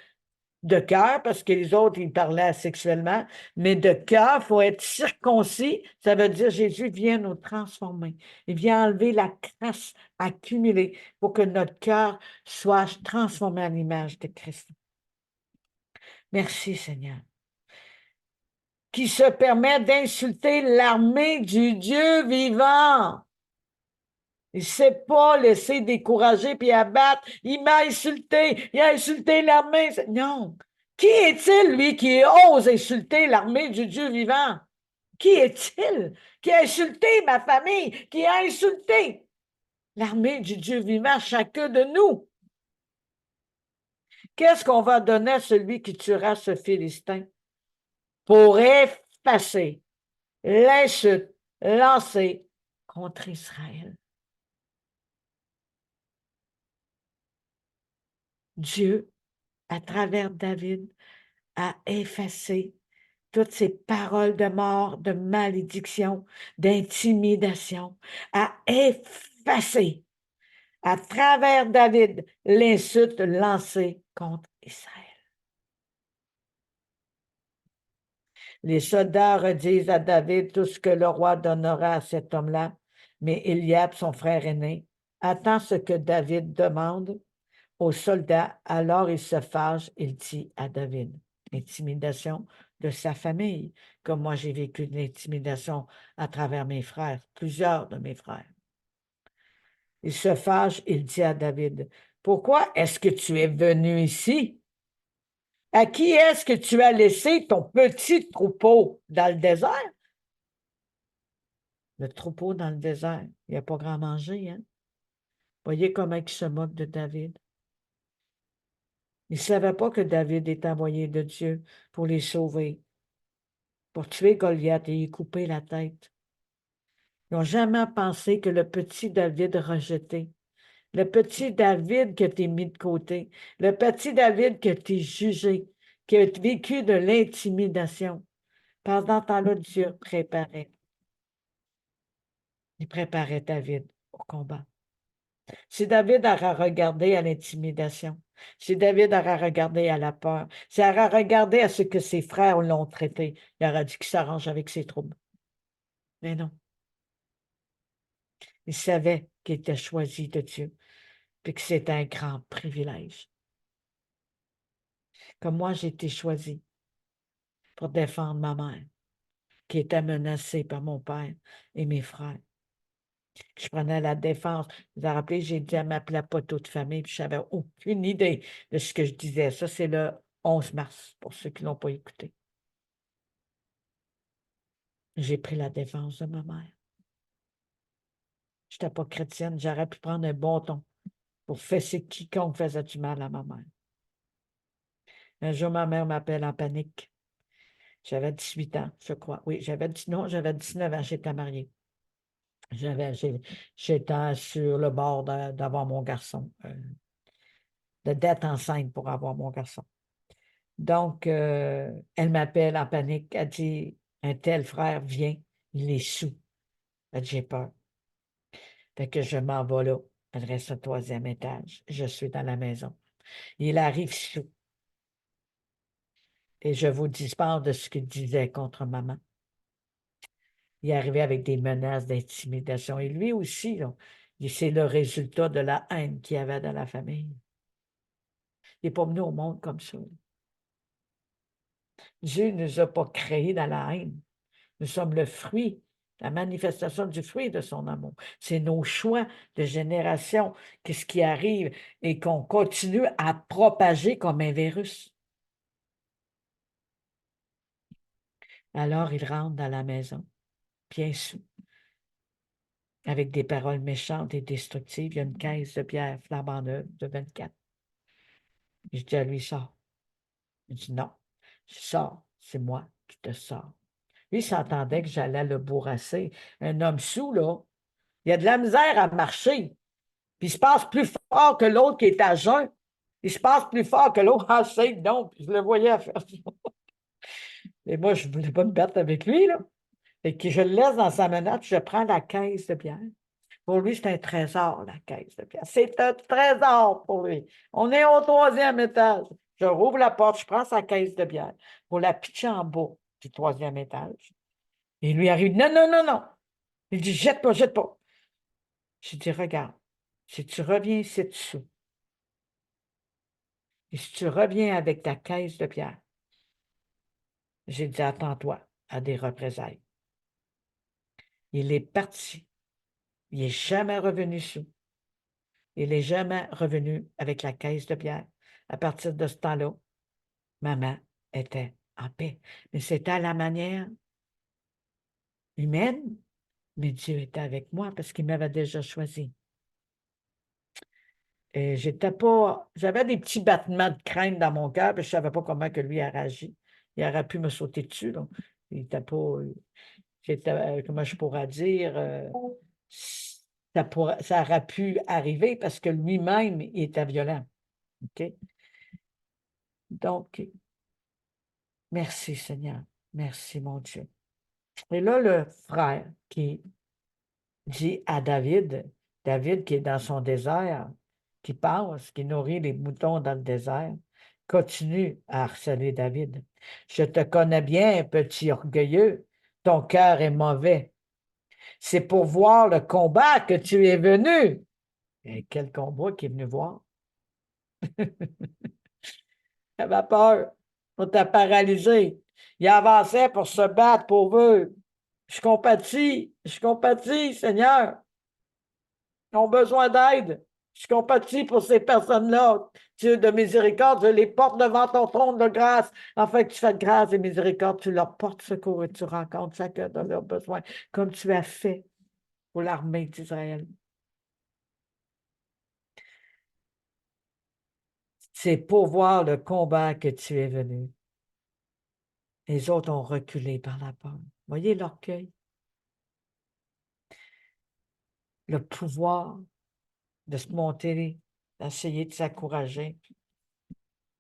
de cœur, parce que les autres, ils parlaient sexuellement, mais de cœur, il faut être circoncis. Ça veut dire Jésus vient nous transformer. Il vient enlever la crasse accumulée pour que notre cœur soit transformé à l'image de Christ. Merci, Seigneur. Qui se permet d'insulter l'armée du Dieu vivant. Il ne s'est pas laissé décourager puis abattre. Il m'a insulté. Il a insulté l'armée. Non. Qui est-il, lui, qui ose insulter l'armée du Dieu vivant? Qui est-il qui a insulté ma famille, qui a insulté l'armée du Dieu vivant, chacun de nous? Qu'est-ce qu'on va donner à celui qui tuera ce Philistin pour effacer l'insulte lancée contre Israël? Dieu, à travers David, a effacé toutes ces paroles de mort, de malédiction, d'intimidation, a effacé à travers David l'insulte lancée contre Israël. Les soldats redisent à David tout ce que le roi donnera à cet homme-là, mais Eliab, son frère aîné, attend ce que David demande aux soldats, alors il se fâche, il dit à David, intimidation de sa famille, comme moi j'ai vécu de l'intimidation à travers mes frères, plusieurs de mes frères. Il se fâche, il dit à David, pourquoi est-ce que tu es venu ici? À qui est-ce que tu as laissé ton petit troupeau dans le désert? Le troupeau dans le désert, il n'y a pas grand manger, hein? Voyez comment il se moque de David. Il ne savait pas que David est envoyé de Dieu pour les sauver, pour tuer Goliath et y couper la tête. Ils n'ont jamais pensé que le petit David rejeté, le petit David que tu as mis de côté, le petit David que tu as jugé, qui a vécu de l'intimidation, pendant ce temps-là, Dieu préparait. Il préparait David au combat. Si David aura regardé à l'intimidation, si David aura regardé à la peur, s'il aura regardé à ce que ses frères l'ont traité, il aura dit qu'il s'arrange avec ses troubles. Mais non. Il savait qu'il était choisi de Dieu, puis que c'était un grand privilège. Comme moi, j'ai été choisi pour défendre ma mère, qui était menacée par mon père et mes frères. Je prenais la défense. Vous vous rappelez, j'ai dit à ma poteau de famille, puis je n'avais aucune idée de ce que je disais. Ça, c'est le 11 mars, pour ceux qui ne l'ont pas écouté. J'ai pris la défense de ma mère. Je n'étais pas chrétienne, j'aurais pu prendre un bon ton pour fesser quiconque faisait du mal à ma mère. Un jour, ma mère m'appelle en panique. J'avais 18 ans, je crois. Oui, j'avais 19 ans, j'étais mariée. J'étais sur le bord d'avoir mon garçon, d'être enceinte pour avoir mon garçon. Donc, elle m'appelle en panique. Elle dit, un tel frère vient, il est sous. Elle dit, j'ai peur. Fait que je m'en vais là. Elle reste au 3e étage. Je suis dans la maison. Il arrive sous. Et je vous dispense de ce qu'il disait contre maman. Il est arrivé avec des menaces d'intimidation. Et lui aussi, c'est le résultat de la haine qu'il y avait dans la famille. Il n'est pas venu au monde comme ça. Dieu ne nous a pas créés dans la haine. Nous sommes le fruit, la manifestation du fruit de son amour. C'est nos choix de génération, qu'est-ce qui arrive et qu'on continue à propager comme un virus. Alors, il rentre dans la maison, bien sous, avec des paroles méchantes et destructives. Il y a une caisse de pierre flambant neuve de 24. Je dis à lui, sors. Il dit non. Je sors, c'est moi qui te sors. Lui, il s'entendait que j'allais le bourrasser. Un homme sous, là, il a de la misère à marcher. Puis il se passe plus fort que l'autre qui est à jeun. Il se passe plus fort que l'autre en shake, donc. Je le voyais faire ça. Et moi, je ne voulais pas me battre avec lui, là. Et que je le laisse dans sa menotte, je prends la caisse de bière. Pour lui, c'est un trésor, la caisse de bière. C'est un trésor pour lui. On est au 3e étage. Je rouvre la porte, je prends sa caisse de bière pour la pitcher en bas du 3e étage. Et lui arrive, non, non, non, non. Il dit, jette pas, jette pas. Je dis, regarde, si tu reviens ici dessous, et si tu reviens avec ta caisse de bière, j'ai dit, attends-toi à des représailles. Il est parti. Il n'est jamais revenu sous. Il n'est jamais revenu avec la caisse de bière. À partir de ce temps-là, maman était en paix. Mais c'était à la manière humaine, mais Dieu était avec moi parce qu'il m'avait déjà choisi. Et j'étais pas. J'avais des petits battements de crainte dans mon cœur, puis je ne savais pas comment que lui a réagi. Il aurait pu me sauter dessus. Là. Il n'était pas. Comment je pourrais dire? Ça aurait pu arriver parce que lui-même, il était violent. OK? Donc, merci Seigneur. Merci mon Dieu. Et là, le frère qui dit à David, David qui est dans son désert, qui passe, qui nourrit les moutons dans le désert, continue à harceler David. Je te connais bien, petit orgueilleux, ton cœur est mauvais. C'est pour voir le combat que tu es venu. Et quel combat qu'il est venu voir? Il avait peur. On t'a paralysé. Il avançait pour se battre pour eux. Je compatis, Seigneur. Ils ont besoin d'aide. Je compatis pour ces personnes-là. Dieu de miséricorde, je les porte devant ton trône de grâce, afin que tu fasses grâce et miséricorde. Tu leur portes secours et tu rencontres chacun de leurs besoins, comme tu as fait pour l'armée d'Israël. C'est pour voir le combat que tu es venu. Les autres ont reculé par la peur. Voyez l'orgueil. Le pouvoir de se monter, d'essayer de s'encourager.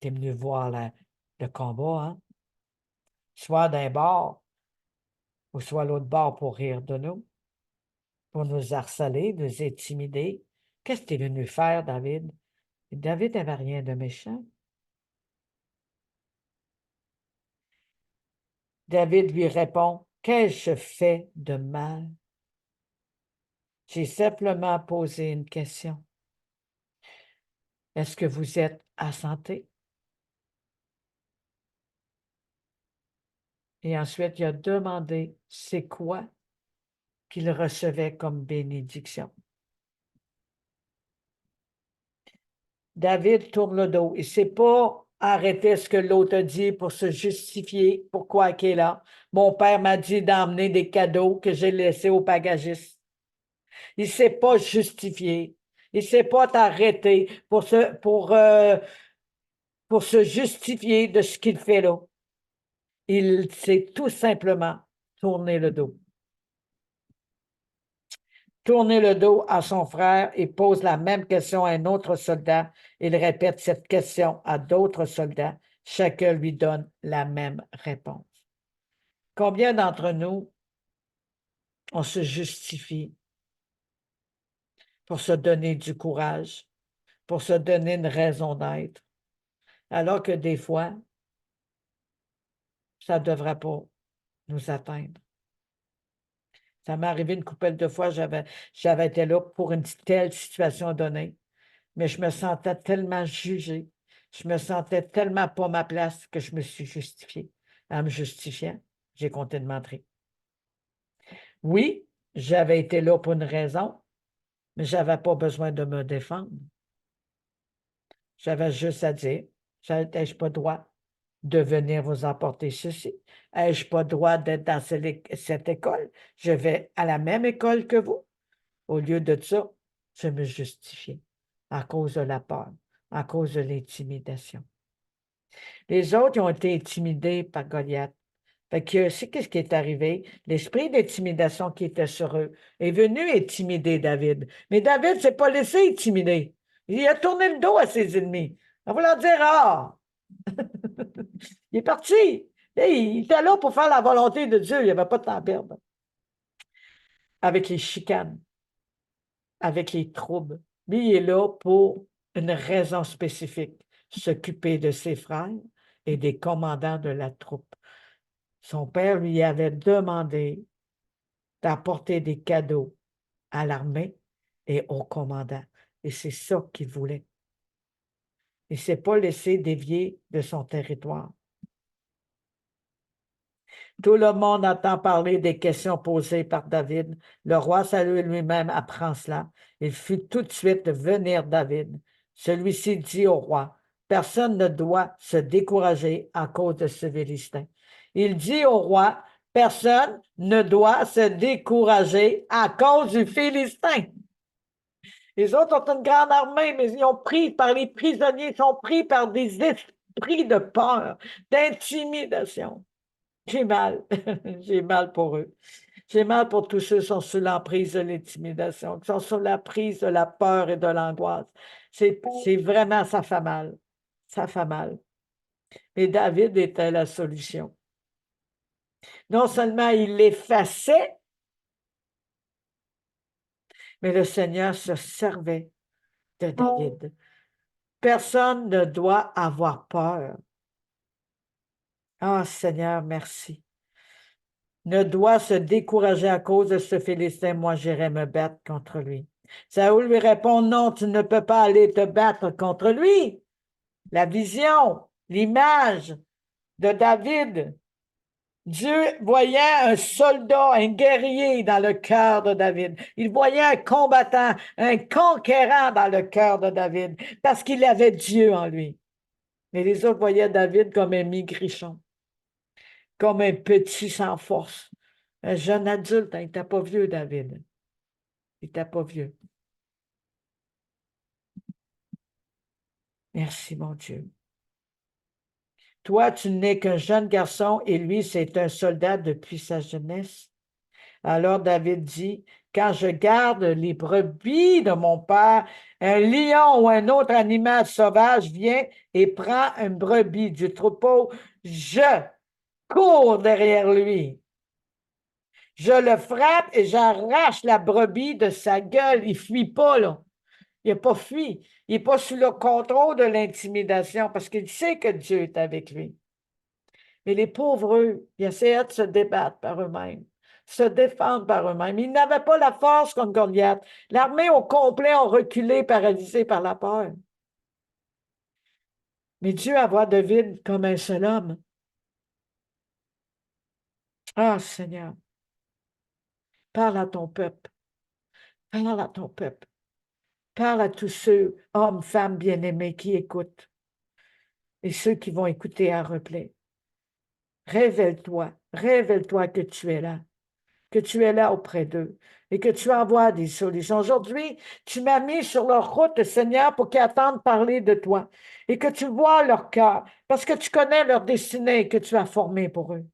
Tu es venu voir le combat, hein? Soit d'un bord, ou soit l'autre bord pour rire de nous, pour nous harceler, nous intimider. Qu'est-ce que tu es venu faire, David? Et David n'avait rien de méchant. David lui répond, qu'ai-je fait de mal? J'ai simplement posé une question. Est-ce que vous êtes à santé? Et ensuite, il a demandé c'est quoi qu'il recevait comme bénédiction. David tourne le dos. Il ne s'est pas arrêté ce que l'autre a dit pour se justifier pourquoi il est là. Mon père m'a dit d'emmener des cadeaux que j'ai laissés au bagagiste. Il ne s'est pas justifié. Il ne s'est pas arrêté pour se justifier de ce qu'il fait là. Il s'est tout simplement tourné le dos. Tourner le dos à son frère et pose la même question à un autre soldat. Il répète cette question à d'autres soldats. Chacun lui donne la même réponse. Combien d'entre nous, on se justifie pour se donner du courage, pour se donner une raison d'être, alors que des fois, ça ne devrait pas nous atteindre. Ça m'est arrivé une couple de fois, j'avais été là pour une telle situation donnée, mais je me sentais tellement jugée. Je me sentais tellement pas ma place que je me suis justifiée. En me justifiant, j'ai compté de m'entrer. Oui, j'avais été là pour une raison, mais je n'avais pas besoin de me défendre. J'avais juste à dire, n'ai-je pas droit de venir vous apporter ceci? Ai-je pas droit d'être dans cette école? Je vais à la même école que vous. Au lieu de ça, je me justifiais à cause de la peur, à cause de l'intimidation. Les autres ils ont été intimidés par Goliath. Fait que c'est qu'est-ce qui est arrivé? L'esprit d'intimidation qui était sur eux est venu intimider David. Mais David ne s'est pas laissé intimider. Il a tourné le dos à ses ennemis. En voulant dire, ah, il est parti. Il était là pour faire la volonté de Dieu. Il n'y avait pas de temps à perdre. Avec les chicanes, avec les troubles. Lui, il est là pour une raison spécifique, s'occuper de ses frères et des commandants de la troupe. Son père lui avait demandé d'apporter des cadeaux à l'armée et au commandant. Et c'est ça qu'il voulait. Il ne s'est pas laissé dévier de son territoire. Tout le monde entend parler des questions posées par David. Le roi Saül lui-même apprend cela. Il fit tout de suite venir David. Celui-ci dit au roi, personne ne doit se décourager à cause de ce Philistin. Il dit au roi, personne ne doit se décourager à cause du Philistin. Les autres ont une grande armée, mais ils ont pris par les prisonniers, ils sont pris par des esprits de peur, d'intimidation. J'ai mal. J'ai mal pour eux. J'ai mal pour tous ceux qui sont sous l'emprise de l'intimidation, qui sont sous l'emprise de la peur et de l'angoisse. C'est vraiment, ça fait mal. Ça fait mal. Mais David était la solution. Non seulement il l'effaçait, mais le Seigneur se servait de David. Personne ne doit avoir peur. Ah, Seigneur, merci. Ne doit se décourager à cause de ce Philistin, moi j'irai me battre contre lui. Saül lui répond, non, tu ne peux pas aller te battre contre lui. La vision, l'image de David, Dieu voyait un soldat, un guerrier dans le cœur de David. Il voyait un combattant, un conquérant dans le cœur de David, parce qu'il avait Dieu en lui. Mais les autres voyaient David comme un migrichon, comme un petit sans force. Un jeune adulte, hein, il n'était pas vieux, David. Il n'était pas vieux. Merci, mon Dieu. Toi, tu n'es qu'un jeune garçon et lui, c'est un soldat depuis sa jeunesse. Alors David dit, quand je garde les brebis de mon père, un lion ou un autre animal sauvage vient et prend une brebis du troupeau, je cours derrière lui. Je le frappe et j'arrache la brebis de sa gueule. Il ne fuit pas, là. Il n'a pas fui. Il n'est pas sous le contrôle de l'intimidation parce qu'il sait que Dieu est avec lui. Mais les pauvres, eux, ils essayaient de se débattre par eux-mêmes, se défendre par eux-mêmes. Ils n'avaient pas la force contre Goliath. L'armée au complet a reculé, paralysée par la peur. Mais Dieu a vu David comme un seul homme. Ah, Seigneur, parle à ton peuple. Parle à ton peuple. Parle à tous ceux, hommes, femmes bien-aimés, qui écoutent et ceux qui vont écouter en replay. Révèle-toi que tu es là auprès d'eux et que tu envoies des solutions. Aujourd'hui, tu m'as mis sur leur route, Seigneur, pour qu'ils attendent parler de toi et que tu vois leur cœur parce que tu connais leur destinée que tu as formée pour eux.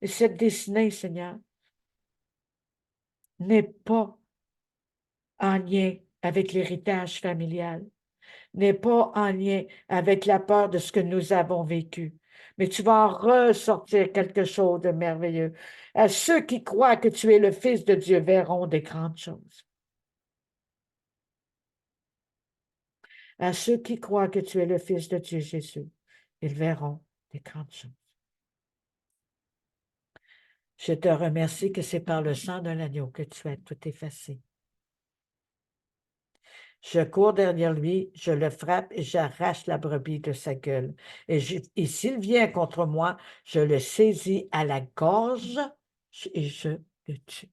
Et cette destinée, Seigneur, n'est pas en lien avec l'héritage familial, n'est pas en lien avec la peur de ce que nous avons vécu, mais tu vas en ressortir quelque chose de merveilleux. À ceux qui croient que tu es le Fils de Dieu verront des grandes choses. À ceux qui croient que tu es le Fils de Dieu Jésus, ils verront des grandes choses. Je te remercie que c'est par le sang de l'agneau que tu as tout effacé. Je cours derrière lui, je le frappe et j'arrache la brebis de sa gueule. Et s'il vient contre moi, je le saisis à la gorge et je le tue.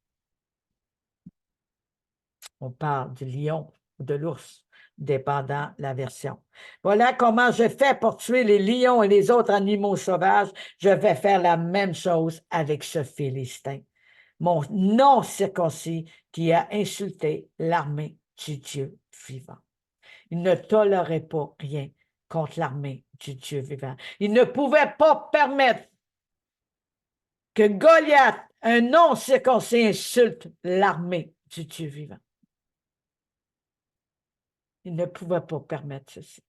On parle du lion ou de l'ours, dépendant la version. Voilà comment je fais pour tuer les lions et les autres animaux sauvages. Je vais faire la même chose avec ce Philistin, mon non-circoncis qui a insulté l'armée du Dieu vivant. Il ne tolérait pas rien contre l'armée du Dieu vivant. Il ne pouvait pas permettre que Goliath, un non-circoncis, insulte l'armée du Dieu vivant. Il ne pouvait pas permettre ceci.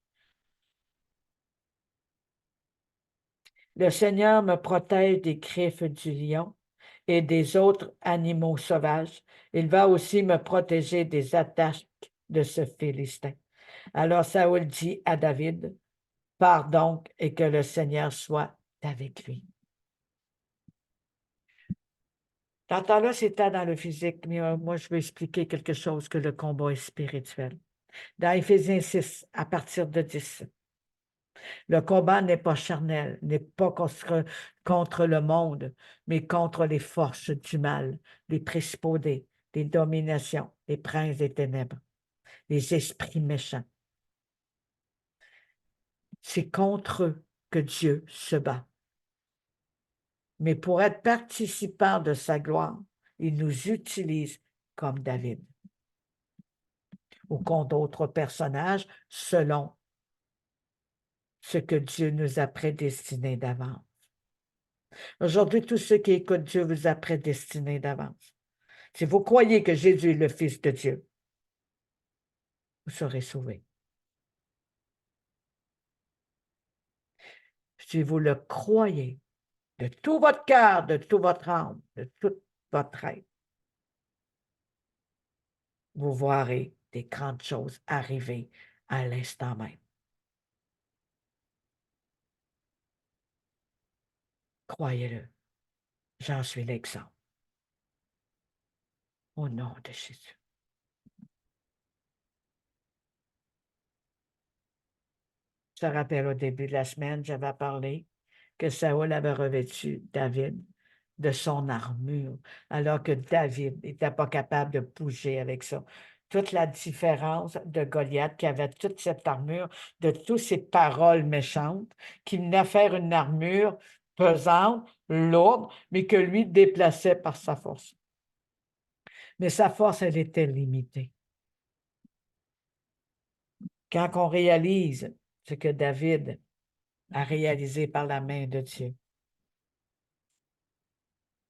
Le Seigneur me protège des griffes du lion et des autres animaux sauvages. Il va aussi me protéger des attaques de ce Philistin. Alors Saül dit à David, pars donc et que le Seigneur soit avec lui. Dans ce temps-là, c'était dans le physique, mais moi, je vais expliquer quelque chose que le combat est spirituel. Dans Éphésiens 6, à partir de 10, le combat n'est pas charnel, n'est pas contre le monde, mais contre les forces du mal, les principautés, les dominations, les princes des ténèbres, les esprits méchants. C'est contre eux que Dieu se bat. Mais pour être participants de sa gloire, il nous utilise comme David ou contre d'autres personnages selon ce que Dieu nous a prédestinés d'avance. Aujourd'hui, tous ceux qui écoutent Dieu vous a prédestinés d'avance. Si vous croyez que Jésus est le Fils de Dieu, vous serez sauvés. Si vous le croyez de tout votre cœur, de toute votre âme, de toute votre être, vous verrez des grandes choses arriver à l'instant même. Croyez-le, j'en suis l'exemple. Au nom de Jésus. Je te rappelle, au début de la semaine, j'avais parlé que Saül avait revêtu David de son armure, alors que David n'était pas capable de bouger avec ça. Toute la différence de Goliath, qui avait toute cette armure, de toutes ces paroles méchantes, qui venait faire une armure pesante, lourde, mais que lui déplaçait par sa force. Mais sa force, elle était limitée. Quand on réalise ce que David a réalisé par la main de Dieu,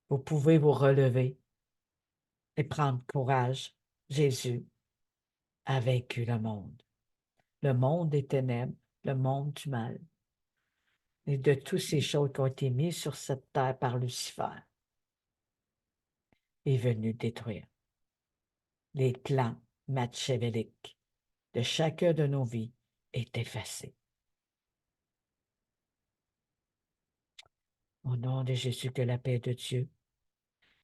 vous pouvez vous relever et prendre courage. Jésus a vaincu le monde des ténèbres, le monde du mal, et de toutes ces choses qui ont été mises sur cette terre par Lucifer, est venu détruire les clans machiavéliques de chacun de nos vies est effacé. Au nom de Jésus, que la paix de Dieu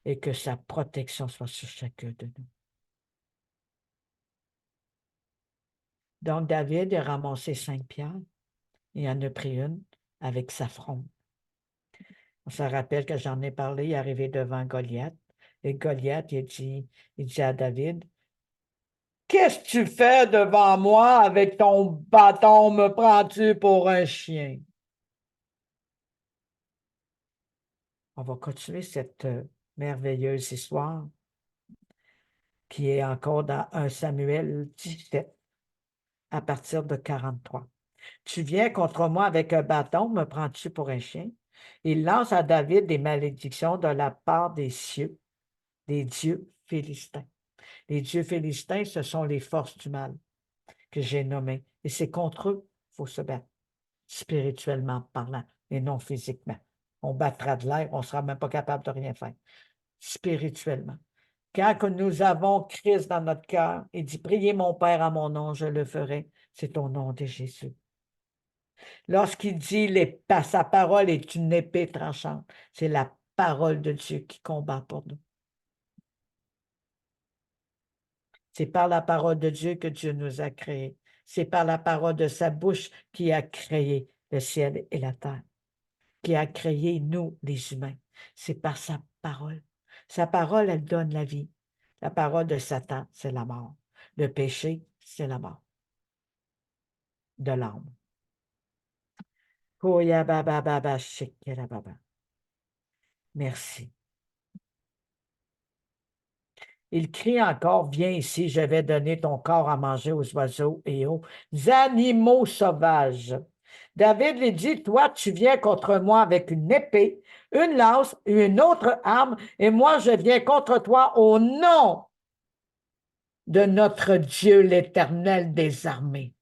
et que sa protection soit sur chacun de nous. Donc, David a ramassé 5 pierres et en a pris une avec sa fronde. On se rappelle que j'en ai parlé, il est arrivé devant Goliath. Et Goliath, il dit à David, « Qu'est-ce que tu fais devant moi avec ton bâton? Me prends-tu pour un chien? » On va continuer cette merveilleuse histoire qui est encore dans 1 Samuel 17 à partir de 43. Tu viens contre moi avec un bâton, me prends-tu pour un chien? Il lance à David des malédictions de la part des cieux, des dieux philistins. Les dieux philistins, ce sont les forces du mal que j'ai nommées. Et c'est contre eux qu'il faut se battre, spirituellement parlant, et non physiquement. On battra de l'air, on ne sera même pas capable de rien faire. Spirituellement. Quand nous avons Christ dans notre cœur, il dit, priez mon Père à mon nom, je le ferai. C'est au nom de Jésus. Lorsqu'il dit, sa parole est une épée tranchante, c'est la parole de Dieu qui combat pour nous. C'est par la parole de Dieu que Dieu nous a créés. C'est par la parole de sa bouche qui a créé le ciel et la terre, qui a créé nous, les humains. C'est par sa parole. Sa parole, elle donne la vie. La parole de Satan, c'est la mort. Le péché, c'est la mort de l'âme. Merci. Il crie encore, viens ici, je vais donner ton corps à manger aux oiseaux et aux animaux sauvages. David lui dit, toi, tu viens contre moi avec une épée, une lance et une autre arme, et moi, je viens contre toi au nom de notre Dieu, l'Éternel des armées.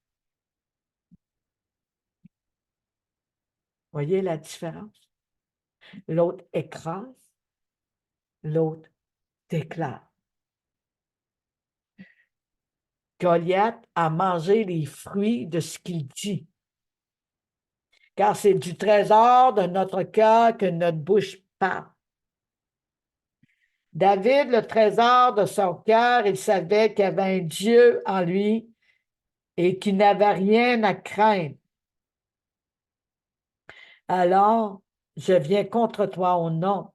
Voyez la différence? L'autre écrase, l'autre déclare. Goliath a mangé les fruits de ce qu'il dit. Car c'est du trésor de notre cœur que notre bouche parle. David, le trésor de son cœur, il savait qu'il y avait un Dieu en lui et qu'il n'avait rien à craindre. Alors, je viens contre toi au nom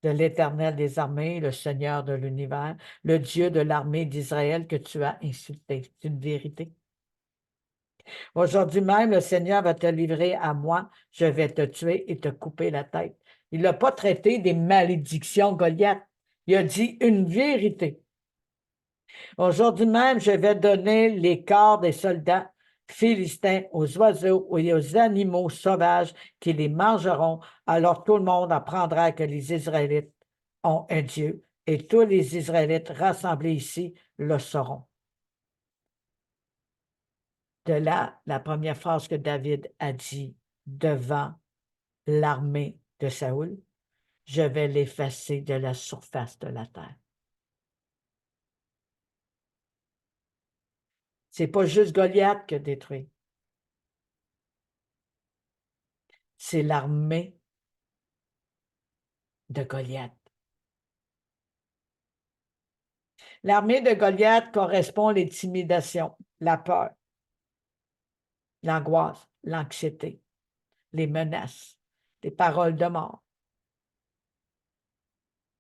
de l'Éternel des armées, le Seigneur de l'univers, le Dieu de l'armée d'Israël que tu as insulté. C'est une vérité. Aujourd'hui même, le Seigneur va te livrer à moi. Je vais te tuer et te couper la tête. Il n'a pas traité des malédictions, Goliath. Il a dit une vérité. Aujourd'hui même, je vais donner les corps des soldats philistins aux oiseaux et aux animaux sauvages qui les mangeront. Alors tout le monde apprendra que les Israélites ont un Dieu et tous les Israélites rassemblés ici le sauront. De là, la première phrase que David a dit devant l'armée de Saoul, je vais l'effacer de la surface de la terre. C'est pas juste Goliath qui a détruit. C'est l'armée de Goliath. L'armée de Goliath correspond à l'intimidation, la peur, l'angoisse, l'anxiété, les menaces, les paroles de mort,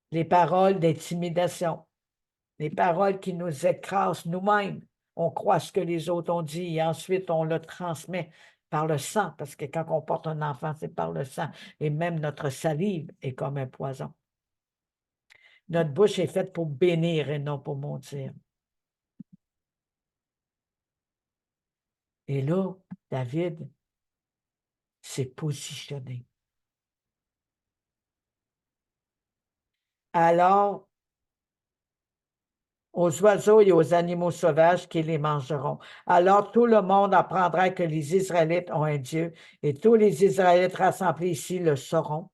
les paroles d'intimidation, les paroles qui nous écrasent nous-mêmes. On croit ce que les autres ont dit et ensuite on le transmet par le sang, parce que quand on porte un enfant, c'est par le sang. Et même notre salive est comme un poison. Notre bouche est faite pour bénir et non pour maudire. Et là, David s'est positionné. Alors, aux oiseaux et aux animaux sauvages qui les mangeront. Alors tout le monde apprendra que les Israélites ont un Dieu et tous les Israélites rassemblés ici le sauront.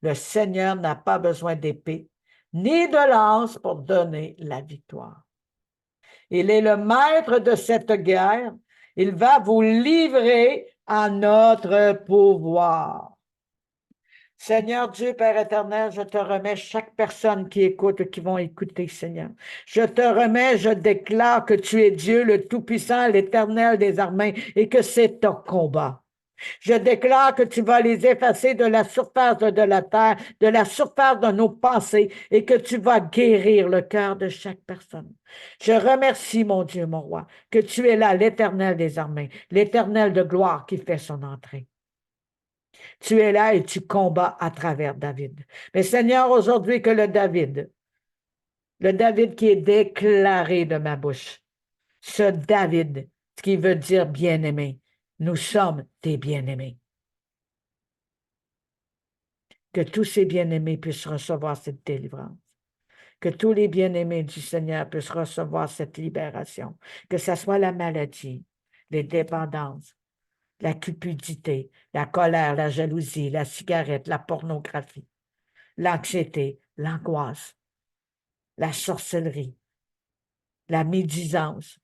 Le Seigneur n'a pas besoin d'épée ni de lance pour donner la victoire. Il est le maître de cette guerre. Il va vous livrer à notre pouvoir. Seigneur Dieu, Père éternel, je te remets chaque personne qui écoute ou qui vont écouter, Seigneur. Je te remets, je déclare que tu es Dieu, le Tout-Puissant, l'Éternel des armées, et que c'est ton combat. Je déclare que tu vas les effacer de la surface de la terre, de la surface de nos pensées, et que tu vas guérir le cœur de chaque personne. Je remercie, mon Dieu, mon roi, que tu es là, l'Éternel des armées, l'Éternel de gloire qui fait son entrée. Tu es là et tu combats à travers David. Mais Seigneur, aujourd'hui que le David qui est déclaré de ma bouche, ce David, ce qui veut dire bien-aimé, nous sommes tes bien-aimés. Que tous ces bien-aimés puissent recevoir cette délivrance. Que tous les bien-aimés du Seigneur puissent recevoir cette libération. Que ce soit la maladie, les dépendances, la cupidité, la colère, la jalousie, la cigarette, la pornographie, l'anxiété, l'angoisse, la sorcellerie, la médisance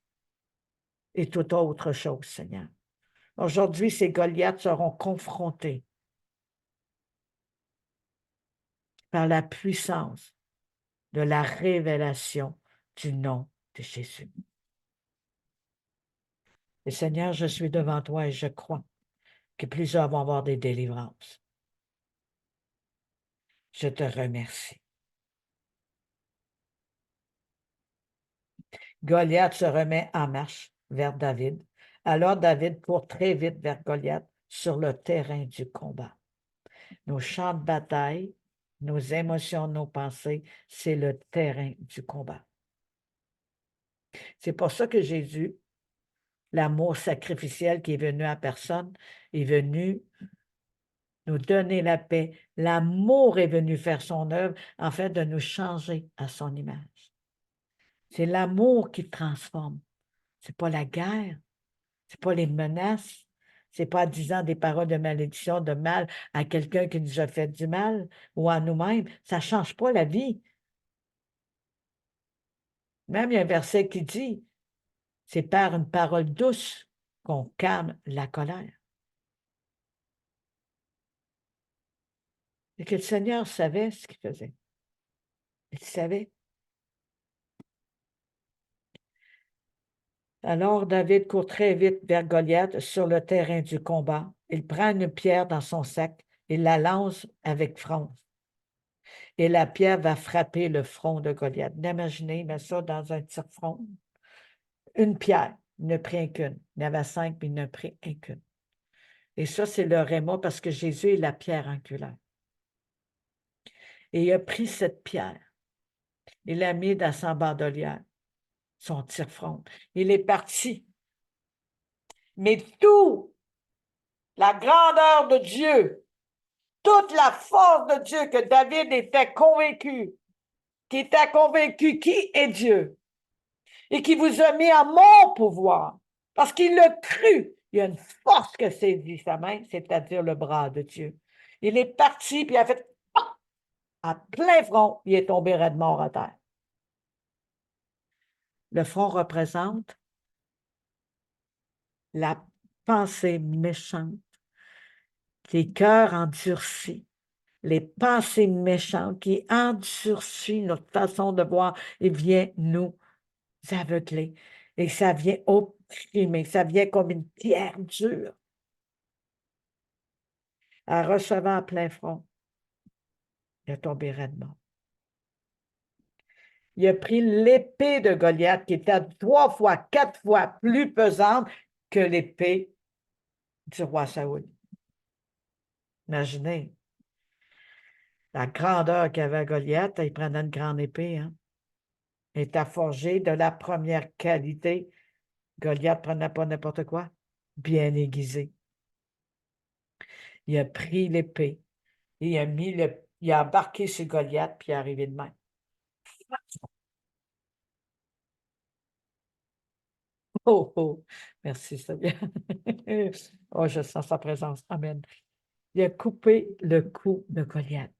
et toute autre chose, Seigneur. Aujourd'hui, ces Goliaths seront confrontés par la puissance de la révélation du nom de Jésus. Et Seigneur, je suis devant toi et je crois que plusieurs vont avoir des délivrances. Je te remercie. Goliath se remet en marche vers David. Alors David court très vite vers Goliath sur le terrain du combat. Nos champs de bataille, nos émotions, nos pensées, c'est le terrain du combat. C'est pour ça que Jésus, l'amour sacrificiel qui est venu à personne, est venu nous donner la paix. L'amour est venu faire son œuvre, en fait, de nous changer à son image. C'est l'amour qui transforme. C'est pas la guerre, c'est pas les menaces, c'est pas en disant des paroles de malédiction, de mal à quelqu'un qui nous a fait du mal ou à nous-mêmes. Ça ne change pas la vie. Même il y a un verset qui dit, c'est par une parole douce qu'on calme la colère. Et que le Seigneur savait ce qu'il faisait. Il savait. Alors David court très vite vers Goliath sur le terrain du combat. Il prend une pierre dans son sac et la lance avec front. Et la pierre va frapper le front de Goliath. Imaginez, mais ça dans un tire-front. Une pierre, il ne prit qu'une. Il y en avait 5, mais il ne prit qu'une. Et ça, c'est le réma parce que Jésus est la pierre angulaire. Et il a pris cette pierre. Il l'a mis dans son bandolière, son tire-front. Il est parti. Mais tout, la grandeur de Dieu, toute la force de Dieu que David était convaincu, qui est Dieu, et qui vous a mis à mon pouvoir, parce qu'il l'a cru. Il y a une force que saisit sa main, c'est-à-dire le bras de Dieu. Il est parti, puis il a fait à plein front, il est tombé raide mort à terre. Le front représente la pensée méchante, les cœurs endurcis, les pensées méchantes qui endurcissent notre façon de voir et vient nous aveugler. Et ça vient opprimer, ça vient comme une pierre dure. En recevant à plein front, il a tombé raide mort. Il a pris l'épée de Goliath qui était 3 fois, 4 fois plus pesante que l'épée du roi Saoul. Imaginez la grandeur qu'avait Goliath, il prenait une grande épée, hein? Il était forgé de la première qualité. Goliath ne prenait pas n'importe quoi, bien aiguisé. Il a pris l'épée, il a embarqué sur Goliath, puis il est arrivé de même. Oh, oh, merci Seigneur. Oh, je sens sa présence. Amen. Il a coupé le cou de Goliath.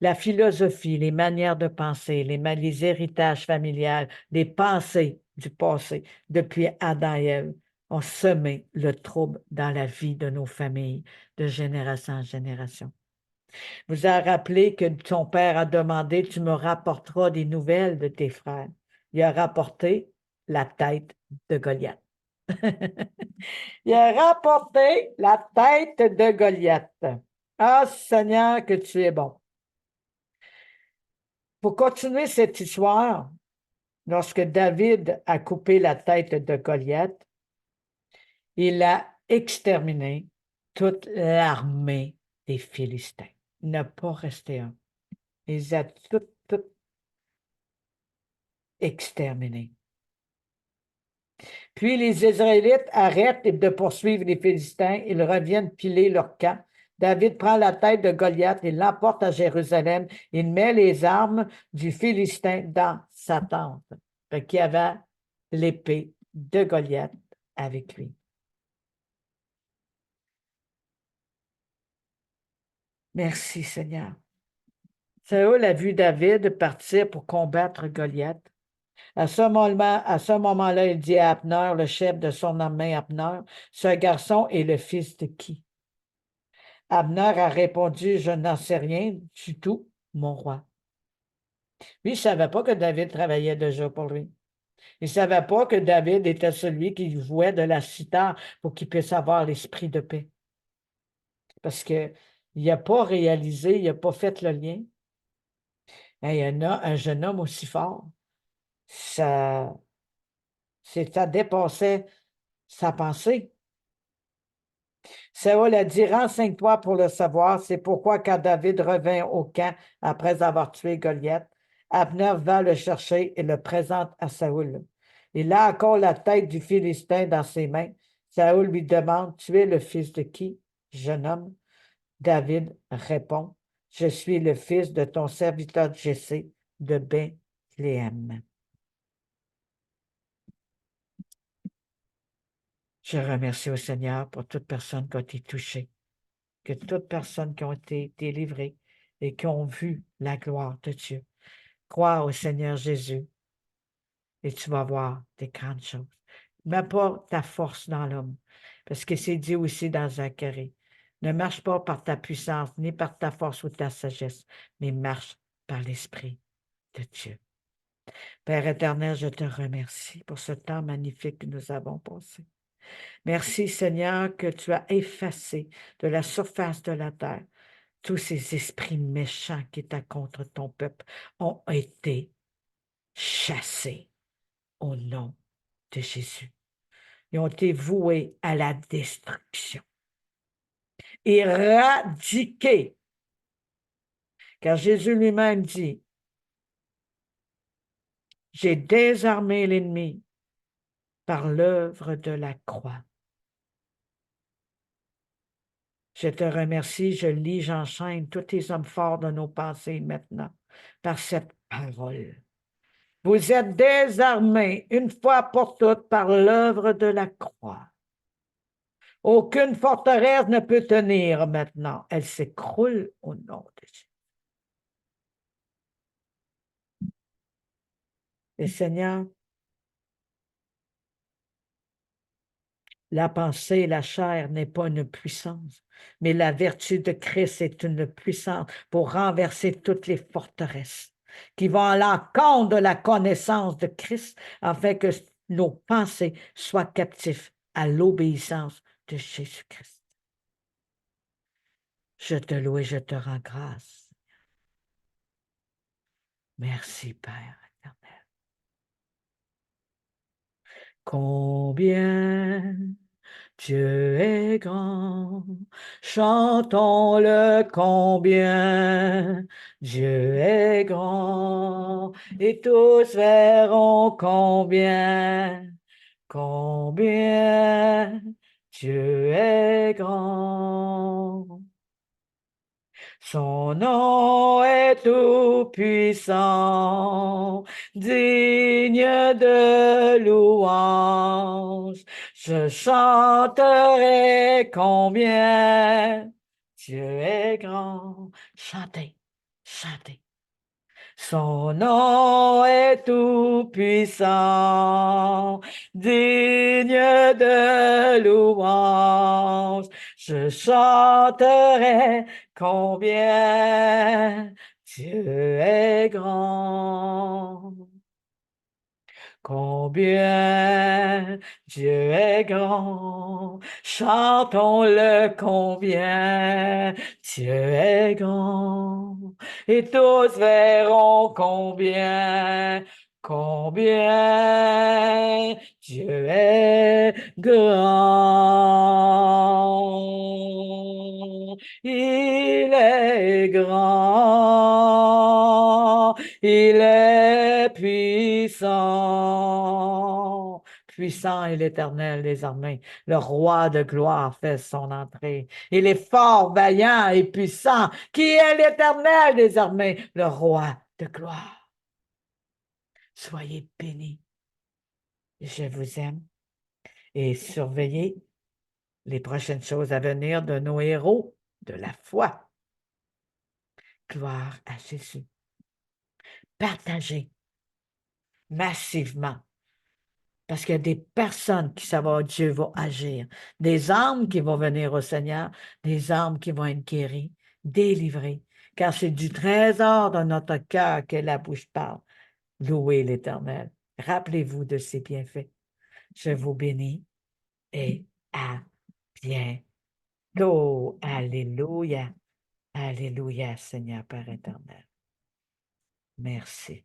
La philosophie, les manières de penser, les héritages familiales, les pensées du passé, depuis Adam et Ève, ont semé le trouble dans la vie de nos familles, de génération en génération. Vous a rappelé que son père a demandé, tu me rapporteras des nouvelles de tes frères. Il a rapporté la tête de Goliath. Il a rapporté la tête de Goliath. Ah, Seigneur, que tu es bon. Pour continuer cette histoire, lorsque David a coupé la tête de Goliath, il a exterminé toute l'armée des Philistins. Il n'a pas resté un. Il les a toutes exterminés. Puis les Israélites arrêtent de poursuivre les Philistins. Ils reviennent piler leur camp. David prend la tête de Goliath et l'emporte à Jérusalem. Il met les armes du Philistin dans sa tente. Fait qu'il y avait l'épée de Goliath avec lui. Merci Seigneur. Saül a vu David partir pour combattre Goliath. À ce moment-là, il dit à Abner, le chef de son armée, Abner, ce garçon est le fils de qui? Abner a répondu, je n'en sais rien du tout, mon roi. Lui, il ne savait pas que David travaillait déjà pour lui. Il ne savait pas que David était celui qui jouait de la cithare pour qu'il puisse avoir l'esprit de paix. Parce qu'il n'a pas réalisé, il n'a pas fait le lien. Et il y en a un jeune homme aussi fort. Ça dépassait sa pensée. Saül a dit, renseigne-toi pour le savoir. C'est pourquoi quand David revint au camp après avoir tué Goliath, Abner va le chercher et le présente à Saül. Il a encore la tête du Philistin dans ses mains. Saül lui demande, tu es le fils de qui, jeune homme? David répond, je suis le fils de ton serviteur Jessé de Bethléem. Je remercie au Seigneur pour toute personne qui a été touchée, que toutes personnes qui ont été délivrées et qui ont vu la gloire de Dieu. Crois au Seigneur Jésus et tu vas voir des grandes choses. Mets pas ta force dans l'homme, parce que c'est dit aussi dans Zacharie, ne marche pas par ta puissance, ni par ta force ou ta sagesse, mais marche par l'Esprit de Dieu. Père éternel, je te remercie pour ce temps magnifique que nous avons passé. Merci Seigneur que tu as effacé de la surface de la terre tous ces esprits méchants qui étaient contre ton peuple ont été chassés au nom de Jésus. Ils ont été voués à la destruction, éradiqués. Car Jésus lui-même dit, j'ai désarmé l'ennemi par l'œuvre de la croix. Je te remercie, je lis, j'enchaîne tous les hommes forts de nos pensées maintenant par cette parole. Vous êtes désarmés une fois pour toutes par l'œuvre de la croix. Aucune forteresse ne peut tenir maintenant. Elle s'écroule au nom de Jésus. Et Seigneur, la pensée et la chair n'est pas une puissance, mais la vertu de Christ est une puissance pour renverser toutes les forteresses qui vont à l'encontre de la connaissance de Christ afin que nos pensées soient captives à l'obéissance de Jésus-Christ. Je te loue et je te rends grâce. Merci, Père éternel. Combien Dieu est grand, chantons-le combien Dieu est grand, et tous verront combien Dieu est grand. Son nom est tout-puissant, digne de louange. Je chanterai combien Dieu est grand. Chantez, chantez. Son nom est tout-puissant, digne de louange. Je chanterai combien Dieu est grand. Combien Dieu est grand, chantons-le combien Dieu est grand, et tous verront combien Dieu est grand. Il est grand, il est puissant. Puissant est l'Éternel des armées. Le roi de gloire fait son entrée. Il est fort, vaillant et puissant. Qui est l'Éternel des armées? Le roi de gloire. Soyez bénis. Je vous aime. Et surveillez les prochaines choses à venir de nos héros de la foi. Gloire à Jésus. Partagez massivement. Parce qu'il y a des personnes qui savent que Dieu va agir. Des âmes qui vont venir au Seigneur, des âmes qui vont être guéries, délivrées. Car c'est du trésor de notre cœur que la bouche parle. Louez l'Éternel. Rappelez-vous de ses bienfaits. Je vous bénis et à bientôt. Alléluia. Alléluia, Seigneur Père éternel. Merci.